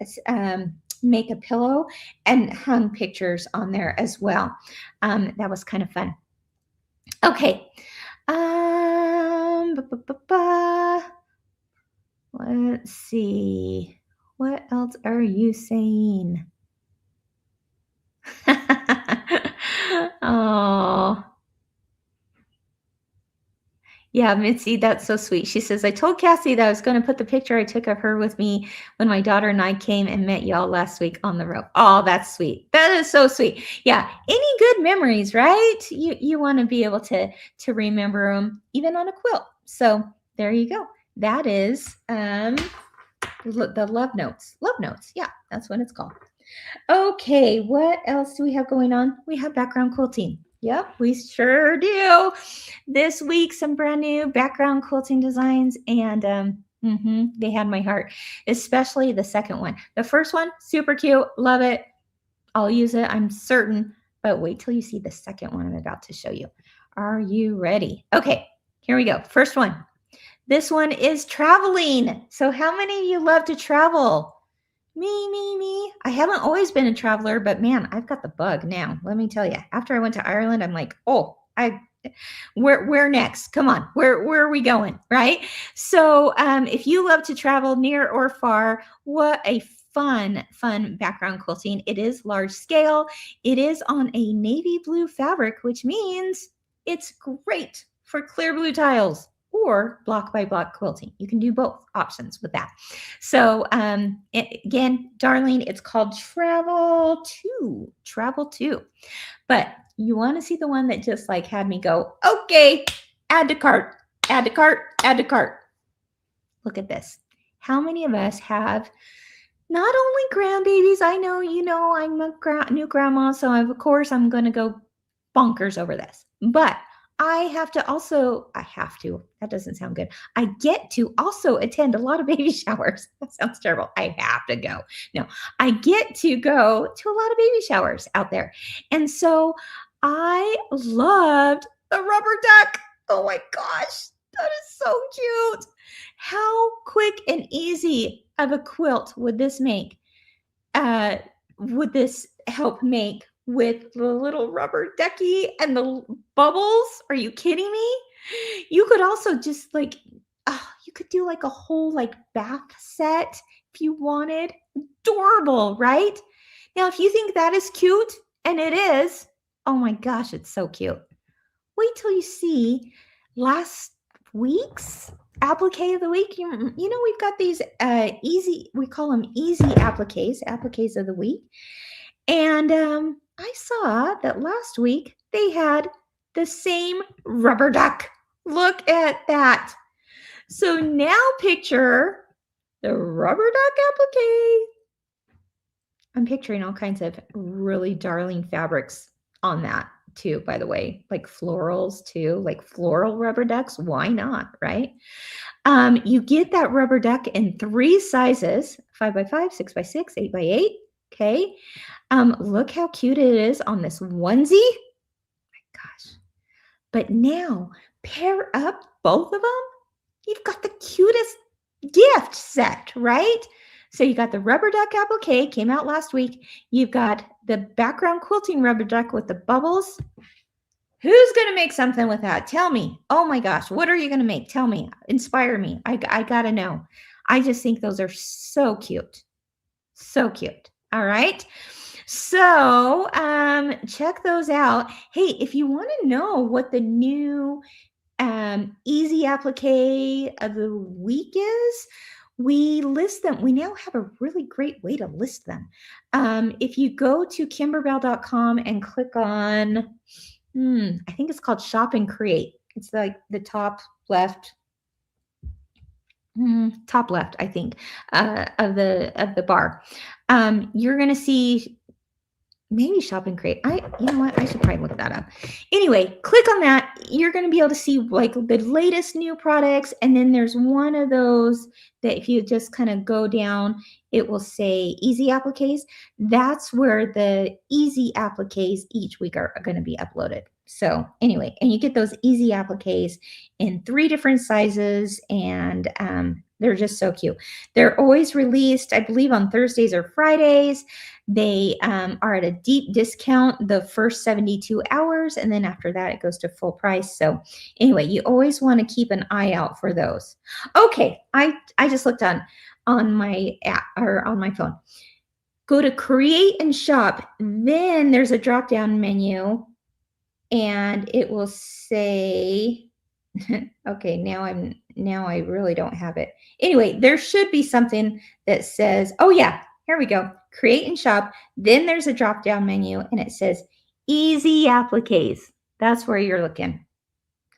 make a pillow and hung pictures on there as well. That was kind of fun. Okay. Let's see. What else are you saying? Oh. Yeah, Mitzi, that's so sweet. She says, I told Cassie that I was going to put the picture I took of her with me when my daughter and I came and met y'all last week on the road. Oh, that's sweet. That is so sweet. Yeah, any good memories, right? You want to be able to remember them even on a quilt. So there you go. That is the love notes. Love notes. Yeah, that's what it's called. Okay, what else do we have going on? We have background quilting. Yep, we sure do. This week, some brand new background quilting designs, and they had my heart, especially the second one. The first one, super cute, love it. I'll use it, I'm certain, but wait till you see the second one I'm about to show you. Are you ready? Okay, here we go. First one. This one is traveling. So how many of you love to travel? Me. I haven't always been a traveler, but man, I've got the bug now. Let me tell you. After I went to Ireland, I'm like, where next? Come on, where are we going? Right? So if you love to travel near or far, what a fun background quilting. It is large scale. It is on a navy blue fabric, which means it's great for clear blue tiles or block by block quilting. You can do both options with that. So again, darling, it's called Travel 2. But you want to see the one that just like had me go, okay, add to cart. Look at this. How many of us have not only grandbabies? I know, I'm a new grandma, so of course I'm going to go bonkers over this. But I have to, that doesn't sound good. I get to also attend a lot of baby showers. That sounds terrible. I have to go. No, I get to go to a lot of baby showers out there. And so I loved the rubber duck. Oh my gosh, that is so cute. How quick and easy of a quilt would this make? Would this help make with the little rubber ducky and the bubbles? Are you kidding me? You could also just you could do like a whole bath set if you wanted. Adorable, right? Now, if you think that is cute, and it is, Oh my gosh, it's so cute. Wait till you see last week's applique of the week. You know, we've got these easy, we call them easy appliques of the week. And I saw that last week they had the same rubber duck. Look at that. So now picture the rubber duck applique. I'm picturing all kinds of really darling fabrics on that too, by the way, like florals too, like floral rubber ducks. Why not, right? You get that rubber duck in 3 sizes, 5x5, 6x6, 8x8. Okay. Look how cute it is on this onesie. My gosh. But now pair up both of them. You've got the cutest gift set, right? So you got the rubber duck applique, came out last week. You've got the background quilting rubber duck with the bubbles. Who's going to make something with that? Tell me. Oh my gosh, what are you going to make? Tell me. Inspire me. I got to know. I just think those are so cute. So cute. All right. So check those out. Hey, if you want to know what the new easy applique of the week is, we list them. We now have a really great way to list them. If you go to kimberbell.com and click on, I think it's called Shop and Create. It's like the top left, I think, of the bar. You're going to see maybe Shop and Create. You know what? I should probably look that up. Anyway, click on that. You're going to be able to see like the latest new products. And then there's one of those that if you just kind of go down, it will say easy appliques. That's where the easy appliques each week are going to be uploaded. So anyway, and you get those easy appliques in 3 different sizes, and they're just so cute. They're always released, I believe, on Thursdays or Fridays. They are at a deep discount the first 72 hours, and then after that, it goes to full price. So anyway, you always want to keep an eye out for those. Okay, I just looked on my app or on my phone. Go to Create and Shop. Then there's a drop-down menu, and it will say, okay, now I really don't have it. Anyway, there should be something that says, oh yeah, here we go. Create and Shop. Then there's a drop-down menu and it says Easy Appliques. That's where you're looking.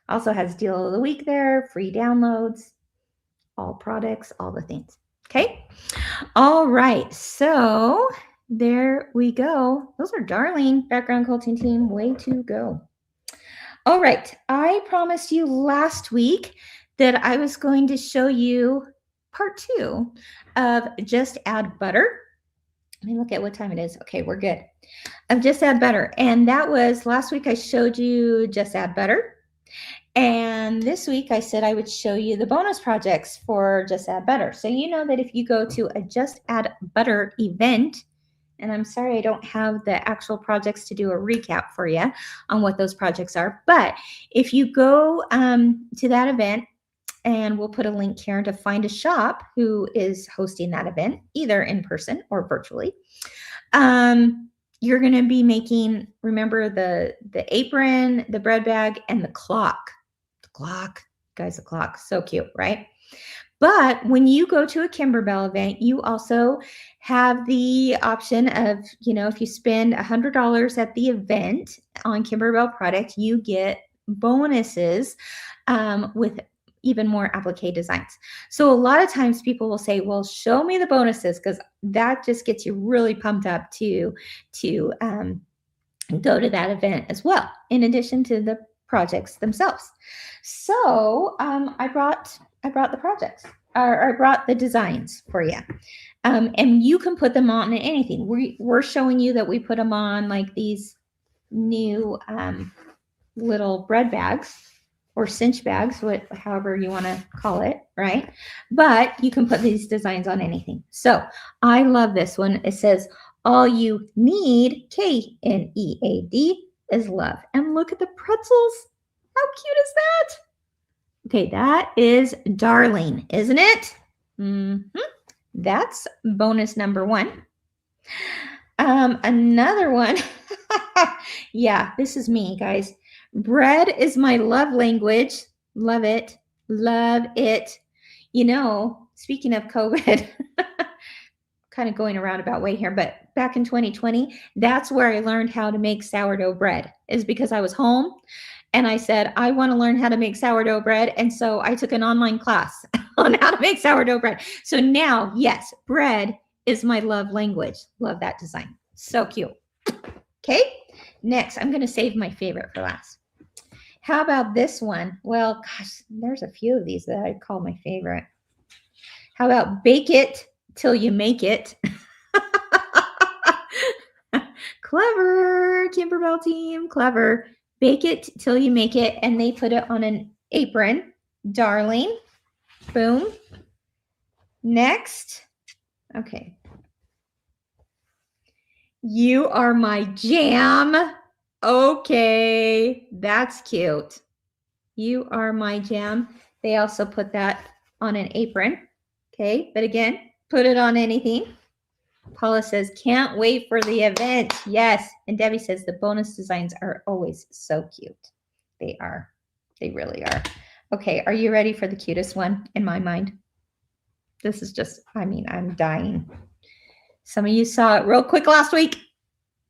Also has Deal of the Week there, free downloads, all products, all the things. Okay. All right. So there we go. Those are darling Background Quilting team. Way to go. All right. I promised you last week that I was going to show you part 2 of Just Add Butter. Let me look at what time it is. Okay, we're good. Of Just Add Butter. And that was last week I showed you Just Add Butter. And this week I said I would show you the bonus projects for Just Add Butter. So you know that if you go to a Just Add Butter event, and I'm sorry I don't have the actual projects to do a recap for you on what those projects are, but if you go to that event, and we'll put a link here to find a shop who is hosting that event, either in person or virtually. You're going to be making, remember, the apron, the bread bag, and the clock. The clock, guys, the clock, so cute, right? But when you go to a Kimberbell event, you also have the option of, you know, if you spend $100 at the event on Kimberbell product, you get bonuses with even more applique designs. So a lot of times people will say, well, show me the bonuses, because that just gets you really pumped up to go to that event as well, in addition to the projects themselves. So I brought the projects, or I brought the designs for you. And you can put them on anything. We're showing you that we put them on like these new little bread bags, or cinch bags, however you want to call it, right? But you can put these designs on anything. So I love this one. It says, all you need, K-N-E-A-D, is love. And look at the pretzels. How cute is that? Okay, that is darling, isn't it? That's bonus number 1. Another one, Yeah, this is me, guys. Bread is my love language. Love it. Love it. You know, speaking of COVID, kind of going a roundabout way here, but back in 2020, that's where I learned how to make sourdough bread, is because I was home and I said, I want to learn how to make sourdough bread. And so I took an online class on how to make sourdough bread. So now, yes, bread is my love language. Love that design. So cute. Okay, next, I'm going to save my favorite for last. How about this one? Well, gosh, there's a few of these that I call my favorite. How about bake it till you make it? Clever, Kimberbell team, clever. Bake it till you make it, and they put it on an apron. Darling. Boom. Next. Okay. You are my jam. Okay, that's cute. You are my jam. They also put that on an apron. Okay, but again, put it on anything. Paula says, can't wait for the event. Yes. And Debbie says, the bonus designs are always so cute. They are. They really are. Okay, are you ready for the cutest one in my mind? This is just, I mean, I'm dying. Some of you saw it real quick last week.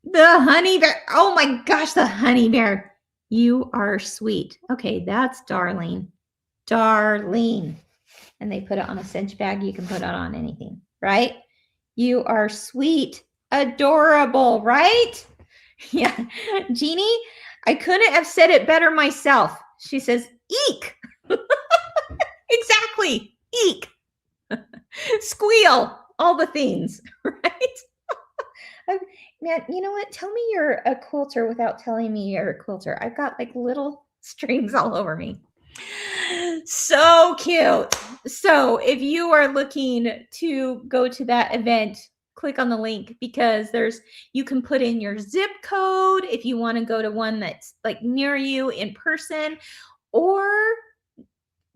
The honey bear. Oh my gosh, the honey bear. You are sweet. Okay, that's darling. Darling. And they put it on a cinch bag. You can put it on anything, right? You are sweet. Adorable, right? Yeah. Jeannie, I couldn't have said it better myself. She says, eek. Exactly. Eek. Squeal. All the things, right? Man, you know what? Tell me you're a quilter without telling me you're a quilter. I've got like little strings all over me. So cute. So if you are looking to go to that event, click on the link, because you can put in your zip code if you want to go to one that's like near you in person, or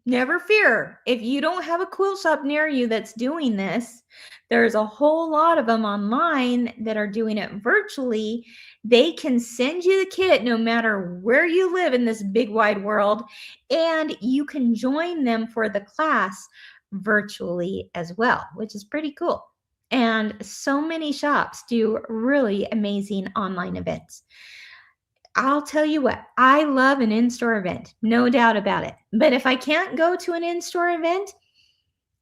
never fear, if you don't have a quilt shop near you that's doing this, there's a whole lot of them online that are doing it virtually. They can send you the kit no matter where you live in this big wide world, and you can join them for the class virtually as well, which is pretty cool. And so many shops do really amazing online events. I'll tell you what, I love an in-store event, no doubt about it. But if I can't go to an in-store event,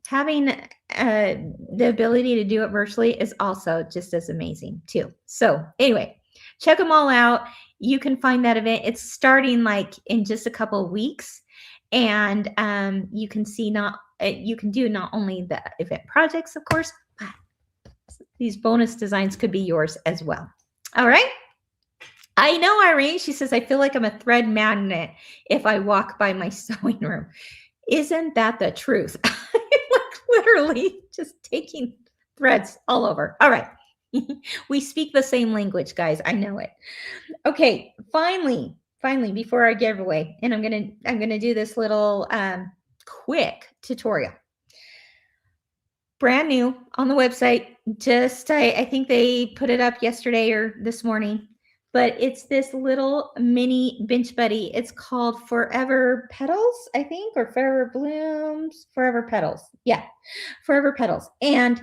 having the ability to do it virtually is also just as amazing too. So anyway, check them all out. You can find that event. It's starting like in just a couple of weeks. And you can see you can do not only the event projects, of course, but these bonus designs could be yours as well. All right. I know, Irene. She says, I feel like I'm a thread magnet if I walk by my sewing room. Isn't that the truth? I'm like literally just taking threads all over. All right. We speak the same language, guys. I know it. Okay. Finally, before our giveaway, and I'm gonna do this little quick tutorial. Brand new on the website. Just I think they put it up yesterday or this morning. But it's this little mini bench buddy. It's called Forever Petals, I think, or Forever Blooms, Forever Petals. Yeah, Forever Petals. And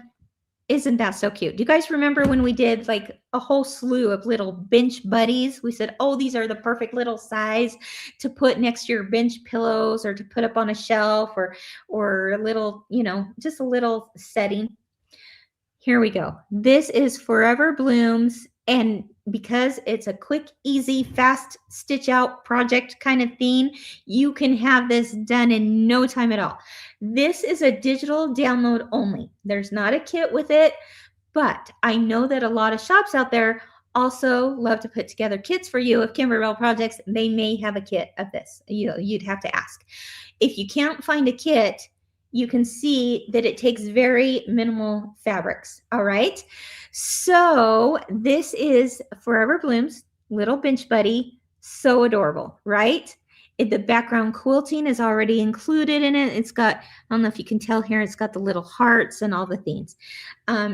isn't that so cute? Do you guys remember when we did like a whole slew of little bench buddies? We said, oh, these are the perfect little size to put next to your bench pillows or to put up on a shelf or a little, just a little setting. Here we go. This is Forever Blooms. And because it's a quick, easy, fast stitch out project kind of theme, you can have this done in no time at all. This is a digital download only. There's not a kit with it, but I know that a lot of shops out there also love to put together kits for you. If Kimberbell projects, they may have a kit of this. You'd have to ask. If you can't find a kit, you can see that it takes very minimal fabrics. All right. So this is Forever Blooms little bench buddy. So adorable, right? The background quilting is already included in it. It's got, I don't know if you can tell here, it's got the little hearts and all the things.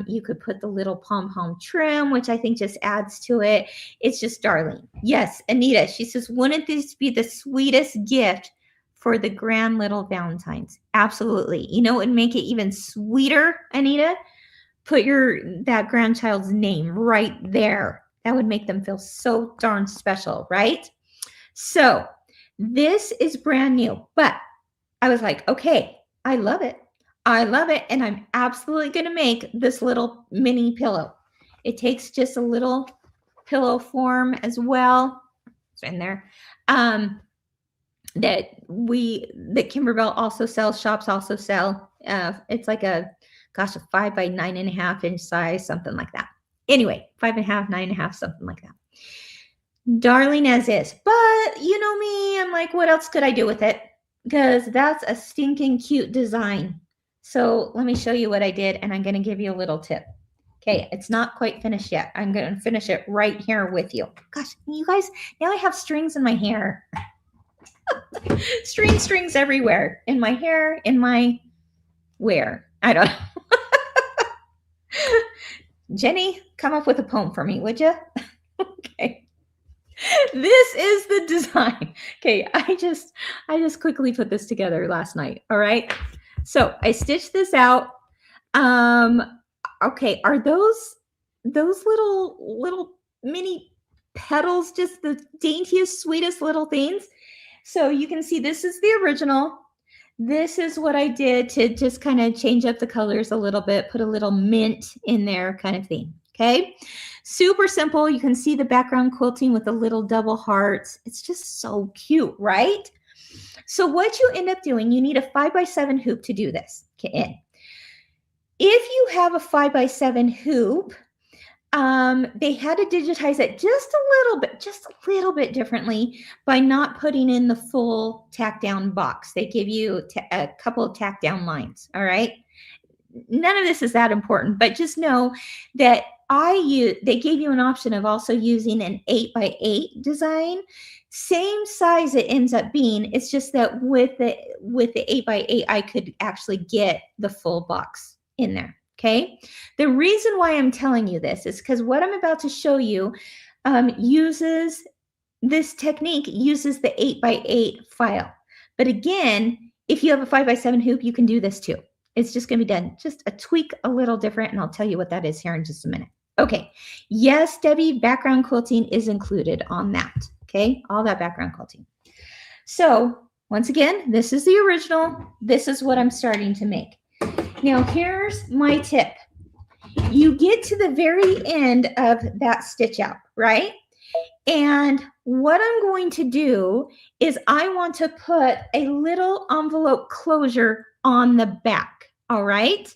You could put the little pom-pom trim, which I think just adds to it. It's just darling. Yes, Anita, she says, wouldn't this be the sweetest gift for the grand little Valentines? Absolutely. You know what would make it even sweeter, Anita? Put that grandchild's name right there. That would make them feel so darn special, right? So this is brand new, but I was like, okay, I love it. I love it. And I'm absolutely going to make this little mini pillow. It takes just a little pillow form as well. It's in there. That Kimberbell also sells, shops also sell. It's like a 5 by 9.5 inch size, something like that. Anyway, 5.5, 9.5, something like that. Darling as is, but you know me, I'm like, what else could I do with it? Because that's a stinking cute design. So let me show you what I did, and I'm going to give you a little tip. Okay, it's not quite finished yet. I'm going to finish it right here with you. Gosh, you guys, now I have strings in my hair. strings everywhere. In my hair, in my where? I don't know. Jenny, come up with a poem for me, would you? Okay. This is the design. Okay, I just quickly put this together last night. All right. So I stitched this out. Okay, are those little mini petals just the daintiest, sweetest little things? So you can see this is the original. This is what I did to just kind of change up the colors a little bit, put a little mint in there kind of thing. Okay, super simple. You can see the background quilting with the little double hearts. It's just so cute, right? So what you end up doing, you need a 5 by 7 hoop to do this. Okay. If you have a 5 by 7 hoop, they had to digitize it just a little bit differently by not putting in the full tack down box. They give you a couple of tack down lines. All right. None of this is that important, but just know that they gave you an option of also using an 8 by 8 design. Same size it ends up being. It's just that with the 8 by 8, I could actually get the full box in there. Okay. The reason why I'm telling you this is because what I'm about to show you uses this technique, uses the 8 by 8 file. But again, if you have a 5 by 7 hoop, you can do this too. It's just going to be done just a tweak a little different, and I'll tell you what that is here in just a minute. Okay. Yes, Debbie, background quilting is included on that. Okay. All that background quilting. So once again, this is the original. This is what I'm starting to make. Now, here's my tip. You get to the very end of that stitch out, right? And what I'm going to do is I want to put a little envelope closure on the back, all right?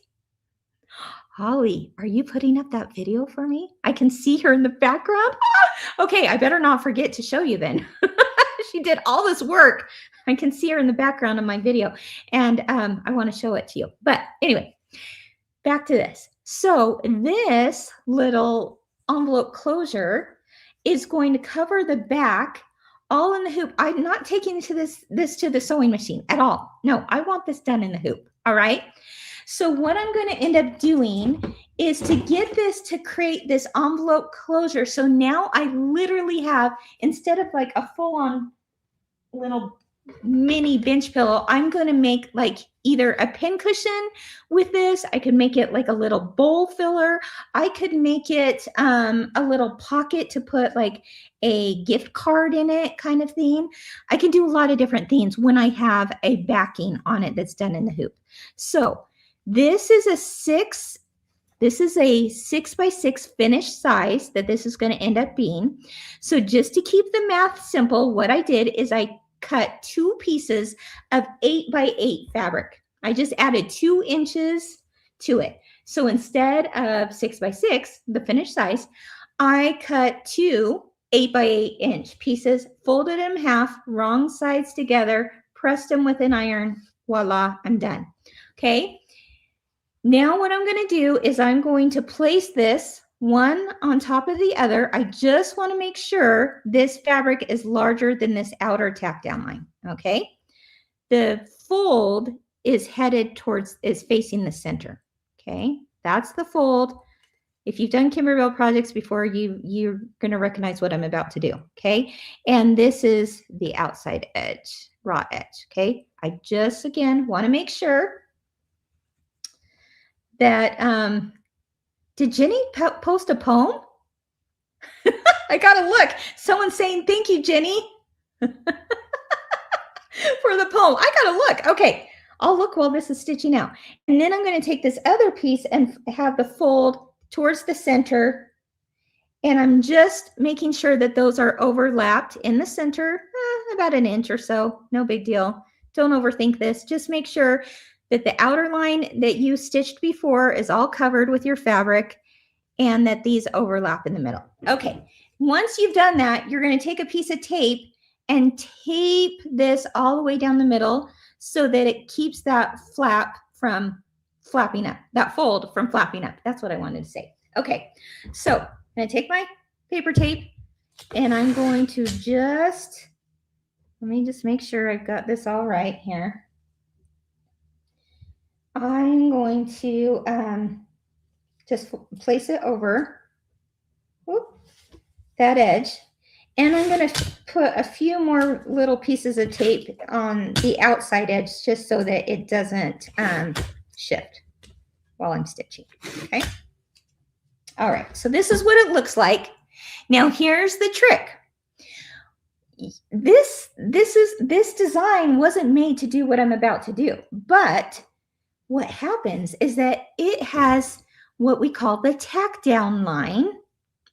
Holly, are you putting up that video for me? I can see her in the background. Okay, I better not forget to show you then. She did all this work. I can see her in the background of my video, and I want to show it to you. But anyway, back to this. So this little envelope closure is going to cover the back all in the hoop. I'm not taking this to the sewing machine at all. No, I want this done in the hoop. All right. So what I'm going to end up doing is to get this to create this envelope closure. So now I literally have, instead of like a full-on little mini bench pillow, I'm going to make like either a pin cushion with this. I could make it like a little bowl filler. I could make it a little pocket to put like a gift card in it kind of thing. I can do a lot of different things when I have a backing on it that's done in the hoop. So this is a 6 by 6 finished size that this is going to end up being. So just to keep the math simple, what I did is I cut 2 pieces of 8 by 8 fabric. I just added 2 inches to it. So instead of 6 by 6, the finished size, I cut 2 8 by 8 inch pieces, folded them in half, wrong sides together, pressed them with an iron. Voila, I'm done. Okay. Now what I'm going to do is I'm going to place this one on top of the other. I just want to make sure this fabric is larger than this outer tack down line, okay? The fold is facing the center, okay? That's the fold. If you've done Kimberbell projects before, you're going to recognize what I'm about to do, okay? And this is the outside edge, raw edge, okay? I just, again, want to make sure that, did Jenny post a poem? I got to look. Someone's saying, thank you, Jenny, for the poem. I got to look. Okay, I'll look while this is stitching out. And then I'm going to take this other piece and have the fold towards the center. And I'm just making sure that those are overlapped in the center, about an inch or so. No big deal. Don't overthink this. Just make sure that the outer line that you stitched before is all covered with your fabric and that these overlap in the middle. Okay, once you've done that, you're going to take a piece of tape and tape this all the way down the middle so that it keeps that flap from flapping up, that fold from flapping up. That's what I wanted to say. Okay, so I'm going to take my paper tape and I'm going to just, let me just make sure I've got this all right here. I'm going to just place it over that edge. And I'm going to put a few more little pieces of tape on the outside edge just so that it doesn't shift while I'm stitching, okay? All right, so this is what it looks like. Now here's the trick. This design wasn't made to do what I'm about to do, but what happens is that it has what we call the tack down line.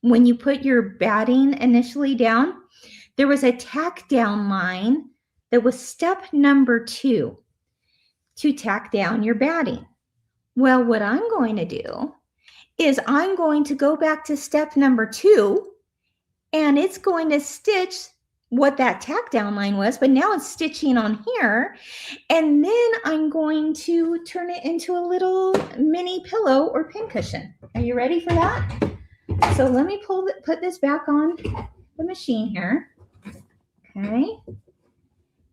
When you put your batting initially down, there was a tack down line that was step number 2 to tack down your batting. Well, what I'm going to do is I'm going to go back to step number 2 and it's going to stitch what that tack down line was, but now it's stitching on here. And then I'm going to turn it into a little mini pillow or pincushion. Are you ready for that? So let me put this back on the machine here. Okay.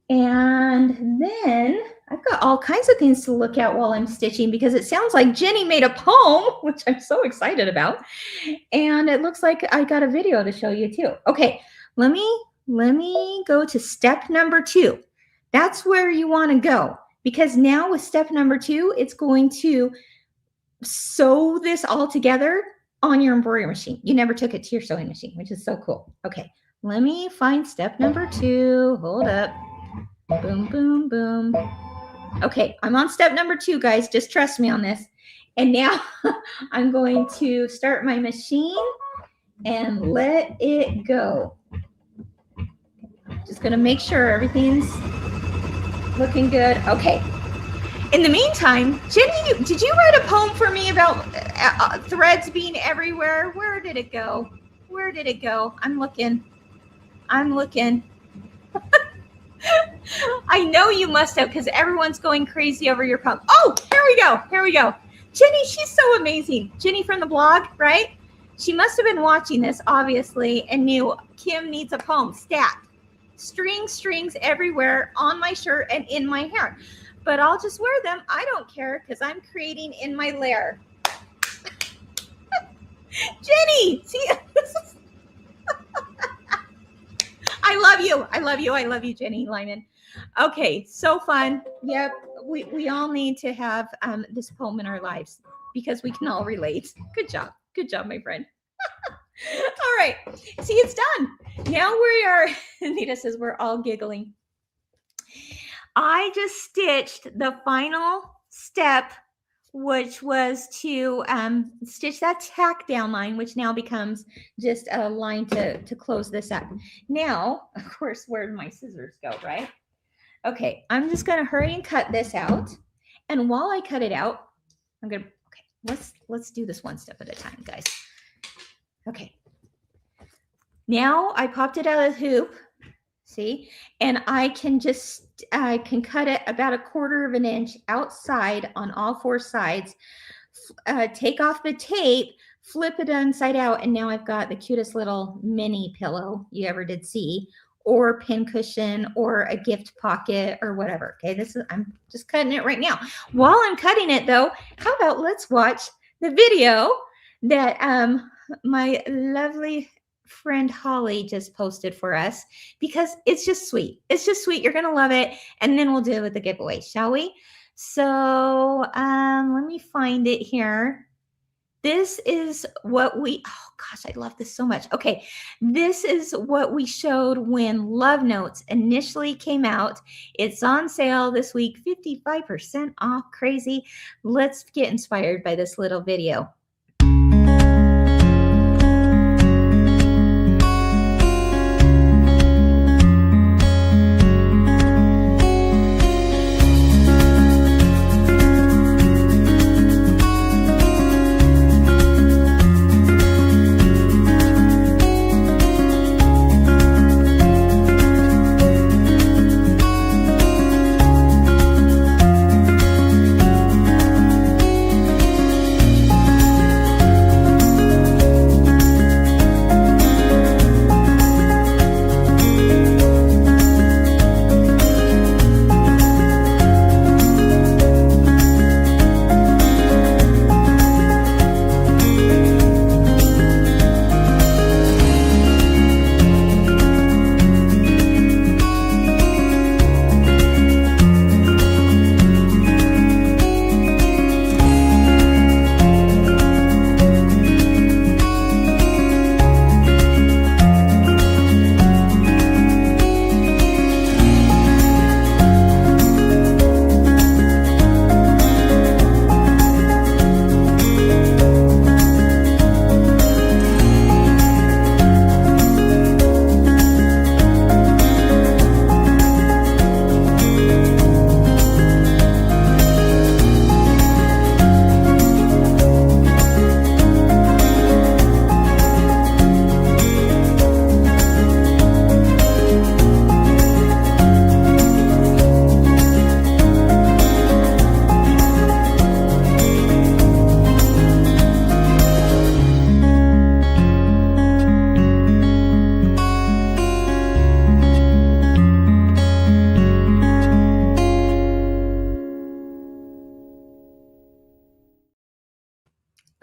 And then I've got all kinds of things to look at while I'm stitching because it sounds like Jenny made a poem, which I'm so excited about. And it looks like I got a video to show you too. Okay, let me go to step number 2. That's where you want to go because now with step number 2, it's going to sew this all together on your embroidery machine. You never took it to your sewing machine, which is so cool. Okay, let me find step number 2. Hold up. Boom, boom, boom. Okay, I'm on step number 2, guys. Just trust me on this. And now I'm going to start my machine and let it go. Just going to make sure everything's looking good. Okay. In the meantime, Jenny, did you write a poem for me about threads being everywhere? Where did it go? Where did it go? I'm looking. I know you must have because everyone's going crazy over your poem. Oh, here we go. Jenny, she's so amazing. Jenny from the blog, right? She must have been watching this, obviously, and knew Kim needs a poem. Stat. Strings everywhere on my shirt and in my hair. But I'll just wear them. I don't care because I'm creating in my lair. Jenny, see, I love you, Jenny Lyman. Okay, so fun. Yep, we all need to have this poem in our lives because we can all relate. Good job, my friend. All right, see, it's done. Now we are, Anita says we're all giggling. I just stitched the final step, which was to stitch that tack down line, which now becomes just a line to close this up. Now, of course, where did my scissors go, right? Okay, I'm just going to hurry and cut this out. And while I cut it out, I'm going to, okay, let's do this one step at a time, guys. Okay. Now I popped it out of the hoop, see, and I can cut it about 1/4 of an inch outside on all 4 sides, take off the tape, flip it inside out, and now I've got the cutest little mini pillow you ever did see, or pin cushion, or a gift pocket, or whatever. Okay, I'm just cutting it right now. While I'm cutting it though, how about let's watch the video that my lovely friend Holly just posted for us, because it's just sweet. It's just sweet. You're gonna love it, and then we'll do it with the giveaway, shall we? So let me find it here. This is what we, oh gosh, I love this so much. Okay, this is what we showed when Love Notes initially came out. It's on sale this week, 55% off, crazy. Let's get inspired by this little video.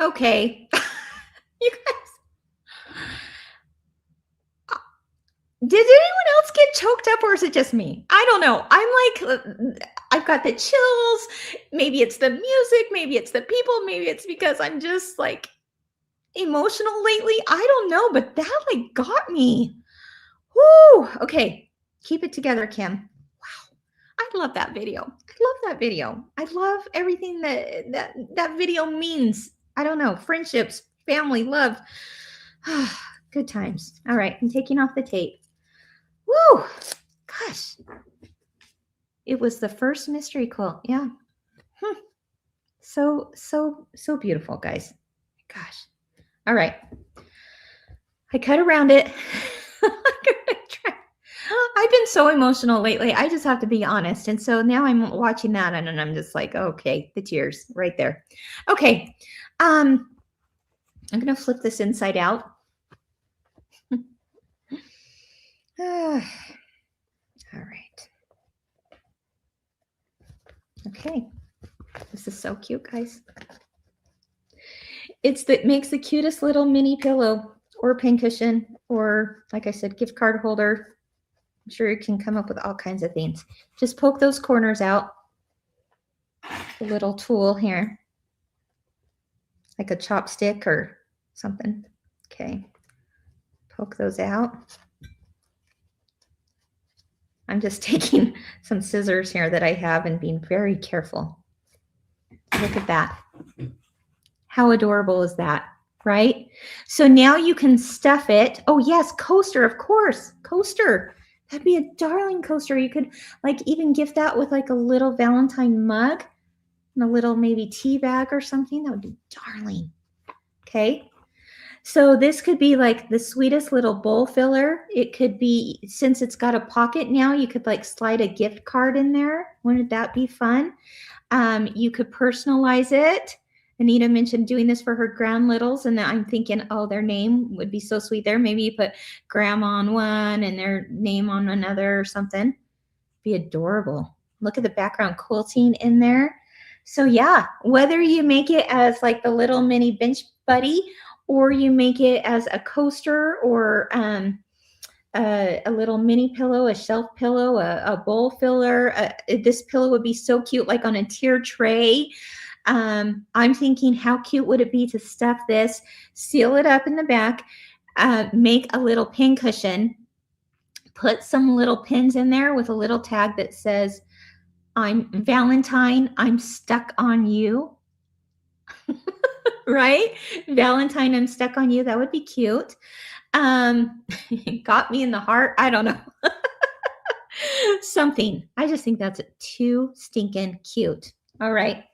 Okay. You guys, did anyone else get choked up, or is it just me? I don't know. I'm like, I've got the chills. Maybe it's the music. Maybe it's the people. Maybe it's because I'm just like emotional lately. I don't know, but that like got me. Whoo. Okay. Keep it together, Kim. Wow. I love that video. I love that video. I love everything that video means. I don't know. Friendships, family, love. Good times. All right. I'm taking off the tape. Woo! Gosh. It was the first mystery quilt. Yeah. So beautiful, guys. Gosh. All right. I cut around it. I've been so emotional lately. I just have to be honest. And so now I'm watching that and I'm just like, okay, the tears right there. Okay. I'm going to flip this inside out. All right. Okay. This is so cute, guys. It makes the cutest little mini pillow or pincushion, or like I said, gift card holder. I'm sure you can come up with all kinds of things. Just poke those corners out. A little tool here, like a chopstick or something. Okay. Poke those out. I'm just taking some scissors here that I have and being very careful. Look at that. How adorable is that, right? So now you can stuff it. Oh yes, coaster, of course, coaster. That'd be a darling coaster. You could like even gift that with like a little Valentine mug and a little maybe tea bag or something. That would be darling. Okay. So this could be like the sweetest little bowl filler. It could be, since it's got a pocket now, you could like slide a gift card in there. Wouldn't that be fun? You could personalize it. Anita mentioned doing this for her grand littles, and I'm thinking, oh, their name would be so sweet there. Maybe you put grandma on one and their name on another or something. Be adorable. Look at the background quilting in there. So yeah, whether you make it as like the little mini bench buddy, or you make it as a coaster, or a little mini pillow, a shelf pillow, a bowl filler. This pillow would be so cute, like on a tier tray. I'm thinking, how cute would it be to stuff this, seal it up in the back, make a little pin cushion, put some little pins in there with a little tag that says, I'm Valentine, I'm stuck on you. Right? Valentine, I'm stuck on you. That would be cute. Got me in the heart. I don't know. Something. I just think that's too stinking cute. All right.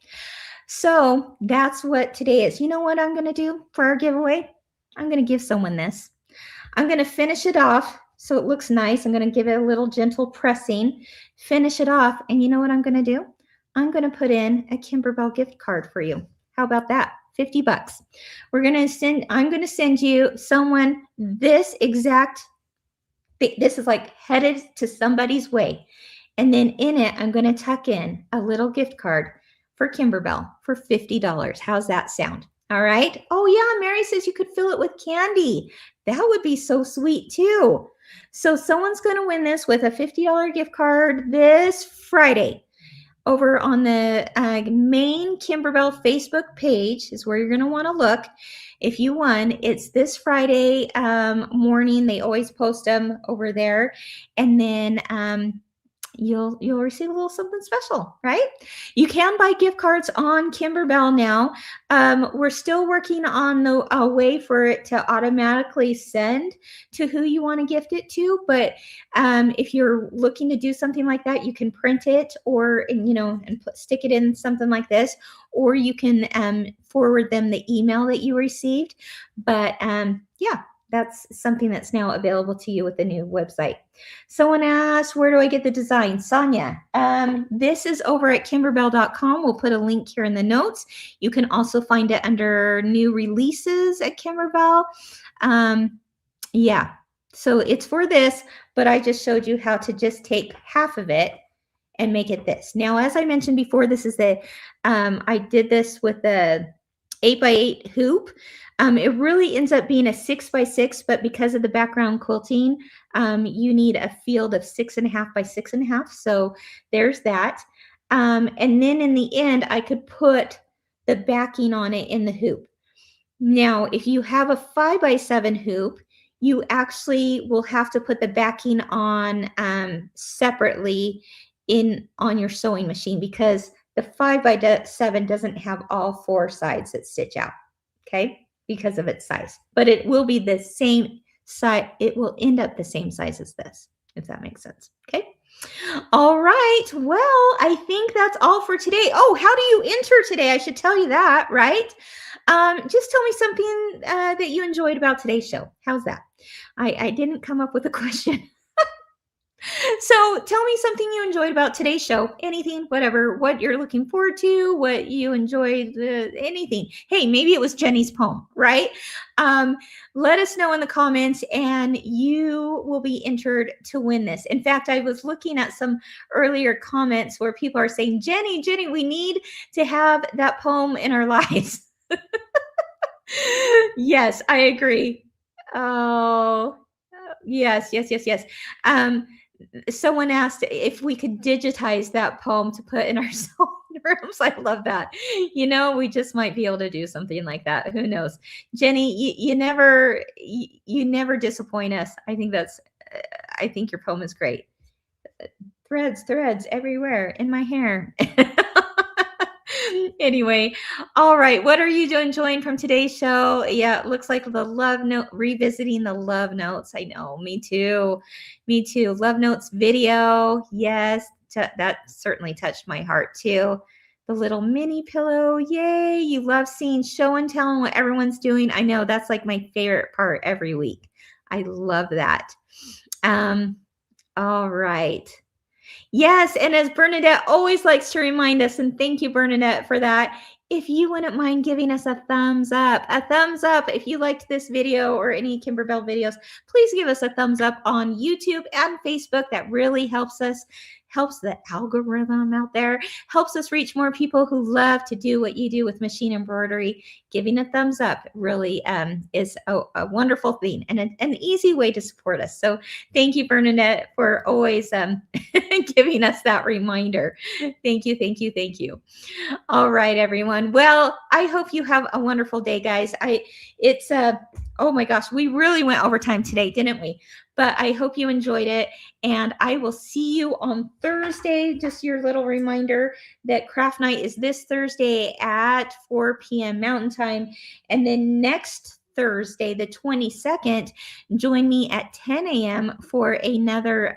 So that's what today is. You know what I'm going to do for our giveaway? I'm going to give someone this. I'm going to finish it off so it looks nice. I'm going to give it a little gentle pressing, finish it off. And you know what I'm going to do? I'm going to put in a Kimberbell gift card for you. How about that? $50. I'm going to send you someone this exact, this is like headed to somebody's way. And then in it, I'm going to tuck in a little gift card for Kimberbell for $50. How's that sound? All right. Oh yeah, Mary says you could fill it with candy. That would be so sweet too. So someone's going to win this with a $50 gift card this Friday. Over on the main Kimberbell Facebook page is where you're going to want to look. If you won, it's this Friday morning. They always post them over there. And then you'll receive a little something special, right? You can buy gift cards on Kimberbell now. We're still working on a way for it to automatically send to who you want to gift it to. But if you're looking to do something like that, you can print it, or stick it in something like this, or you can forward them the email that you received. But yeah, that's something that's now available to you with the new website. Someone asked, where do I get the design? Sonia, this is over at kimberbell.com. We'll put a link here in the notes. You can also find it under new releases at Kimberbell. Yeah, so it's for this, but I just showed you how to just take half of it and make it this. Now, as I mentioned before, this is I did this with the 8x8 hoop. It really ends up being a 6x6, but because of the background quilting, you need a field of 6.5 by 6.5. So there's that. And then in the end, I could put the backing on it in the hoop. Now, if you have a 5x7 hoop, you actually will have to put the backing on separately on your sewing machine, because the 5x7 doesn't have all 4 sides that stitch out, okay, because of its size. But it will be the same size. It will end up the same size as this, if that makes sense, okay? All right, well, I think that's all for today. Oh, how do you enter today? I should tell you that, right? Just tell me something that you enjoyed about today's show. How's that? I didn't come up with a question. So tell me something you enjoyed about today's show. Anything, whatever, what you're looking forward to, what you enjoyed, anything. Hey, maybe it was Jenny's poem, right? Let us know in the comments and you will be entered to win this. In fact, I was looking at some earlier comments where people are saying, Jenny, we need to have that poem in our lives. Yes, I agree. Oh, yes. Someone asked if we could digitize that poem to put in our sewing rooms. I love that. We just might be able to do something like that. Who knows? Jenny, you never disappoint us. I think your poem is great. Threads everywhere in my hair. Anyway, all right. What are you enjoying from today's show? Yeah, it looks like the love note, revisiting the love notes. I know, me too. Love notes video. Yes, that certainly touched my heart too. The little mini pillow. Yay. You love seeing show and tell and what everyone's doing. I know, that's like my favorite part every week. I love that. All right. Yes, and as Bernadette always likes to remind us, and thank you, Bernadette, for that, if you wouldn't mind giving us a thumbs up. A thumbs up if you liked this video or any Kimberbell videos. Please give us a thumbs up on YouTube and Facebook. That really helps us, helps the algorithm out there, helps us reach more people who love to do what you do with machine embroidery. Giving a thumbs up really is a wonderful thing and an easy way to support us. So thank you, Bernadette, for always giving us that reminder. Thank you, thank you, thank you. All right, everyone. Well, I hope you have a wonderful day, guys. It's oh my gosh, we really went over time today, didn't we? But I hope you enjoyed it. And I will see you on Thursday. Just your little reminder that craft night is this Thursday at 4 p.m. Mountain Time. And then next Thursday, the 22nd, join me at 10 a.m. for another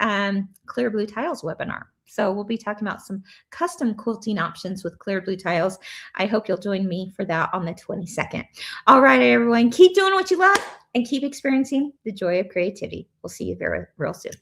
Clear Blue Tiles webinar. So we'll be talking about some custom quilting options with Clear Blue Tiles. I hope you'll join me for that on the 22nd. All right, everyone, keep doing what you love and keep experiencing the joy of creativity. We'll see you very real soon.